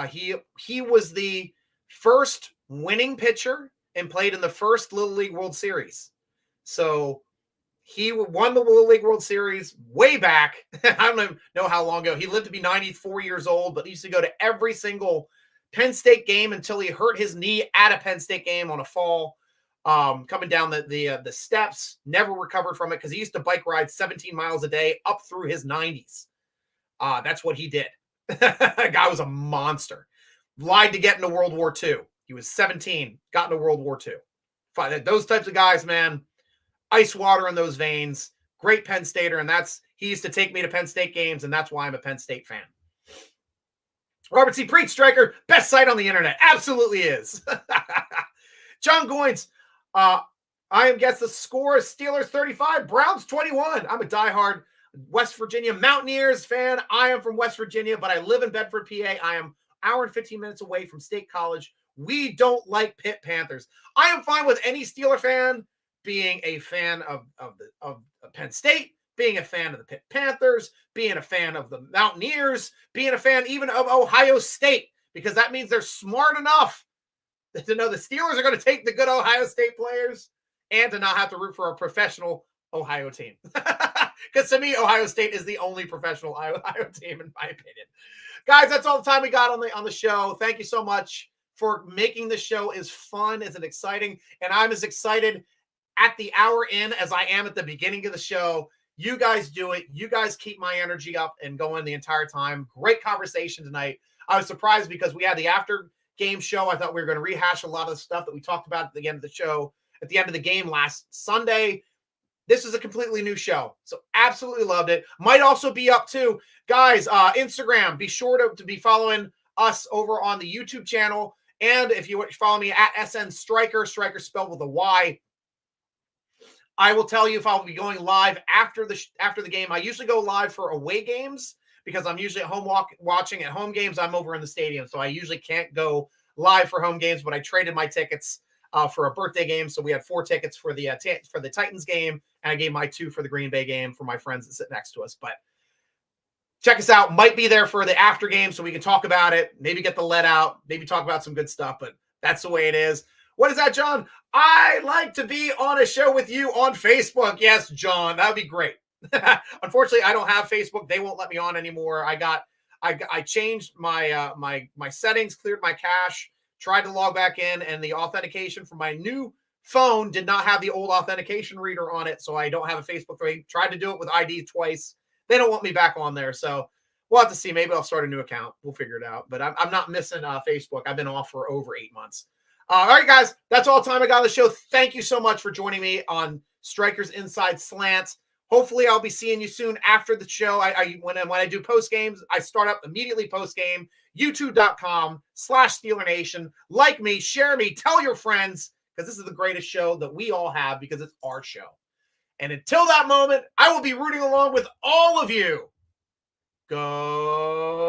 Speaker 1: He was the first winning pitcher and played in the first Little League World Series. So he won the Little League World Series way back. I don't know how long ago. He lived to be 94 years old, but he used to go to every single Penn State game until he hurt his knee at a Penn State game on a fall, coming down the steps. Never recovered from it because he used to bike ride 17 miles a day up through his 90s. That's what he did. That guy was a monster. Lied to get into World War II. He was 17, got into World War II. Those types of guys, man, ice water in those veins. Great Penn Stater, and he used to take me to Penn State games, and that's why I'm a Penn State fan. Robert C. Preach, Stryker, best site on the internet. Absolutely is. John Goins, I am guess the score is Steelers 35, Browns 21. I'm a diehard West Virginia Mountaineers fan. I am from West Virginia, but I live in Bedford, PA. I am an hour and 15 minutes away from State College. We don't like Pitt Panthers. I am fine with any Steeler fan being a fan of Penn State, being a fan of the Pitt Panthers, being a fan of the Mountaineers, being a fan even of Ohio State, because that means they're smart enough to know the Steelers are going to take the good Ohio State players and to not have to root for a professional Ohio team. Because to me, Ohio State is the only professional Ohio team, in my opinion. Guys, that's all the time we got on the show. Thank you so much for making the show as fun, as exciting. And I'm as excited at the hour in as I am at the beginning of the show. You guys do it. You guys keep my energy up and going the entire time. Great conversation tonight. I was surprised because we had the after game show. I thought we were going to rehash a lot of the stuff that we talked about at the end of the show, at the end of the game last Sunday. This is a completely new show. So absolutely loved it. Might also be up too. Guys, Instagram, be sure to be following us over on the YouTube channel. And if you follow me at SN Stryker, Stryker spelled with a Y, I will tell you if I'll be going live after the game. I usually go live for away games because I'm usually at home watching. At home games, I'm over in the stadium, so I usually can't go live for home games. But I traded my tickets for a birthday game, so we had 4 tickets for the Titans game, and I gave my 2 for the Green Bay game for my friends that sit next to us. But check us out. Might be there for the after game, so we can talk about it. Maybe get the let out. Maybe talk about some good stuff. But that's the way it is. What is that, John? I like to be on a show with you on Facebook. Yes, John, that would be great. Unfortunately, I don't have Facebook. They won't let me on anymore. I changed my my settings, cleared my cache, tried to log back in, and the authentication for my new phone did not have the old authentication reader on it, so I don't have a Facebook. I tried to do it with ID twice. They don't want me back on there, so we'll have to see. Maybe I'll start a new account. We'll figure it out. But I'm not missing Facebook. I've been off for over 8 months. All right, guys, that's all the time I got on the show. Thank you so much for joining me on Stryker's Inside Slant. Hopefully, I'll be seeing you soon after the show. When I do post games, I start up immediately post game. YouTube.com/SteelerNation. Like me, share me, tell your friends, because this is the greatest show that we all have because it's our show. And until that moment, I will be rooting along with all of you. Go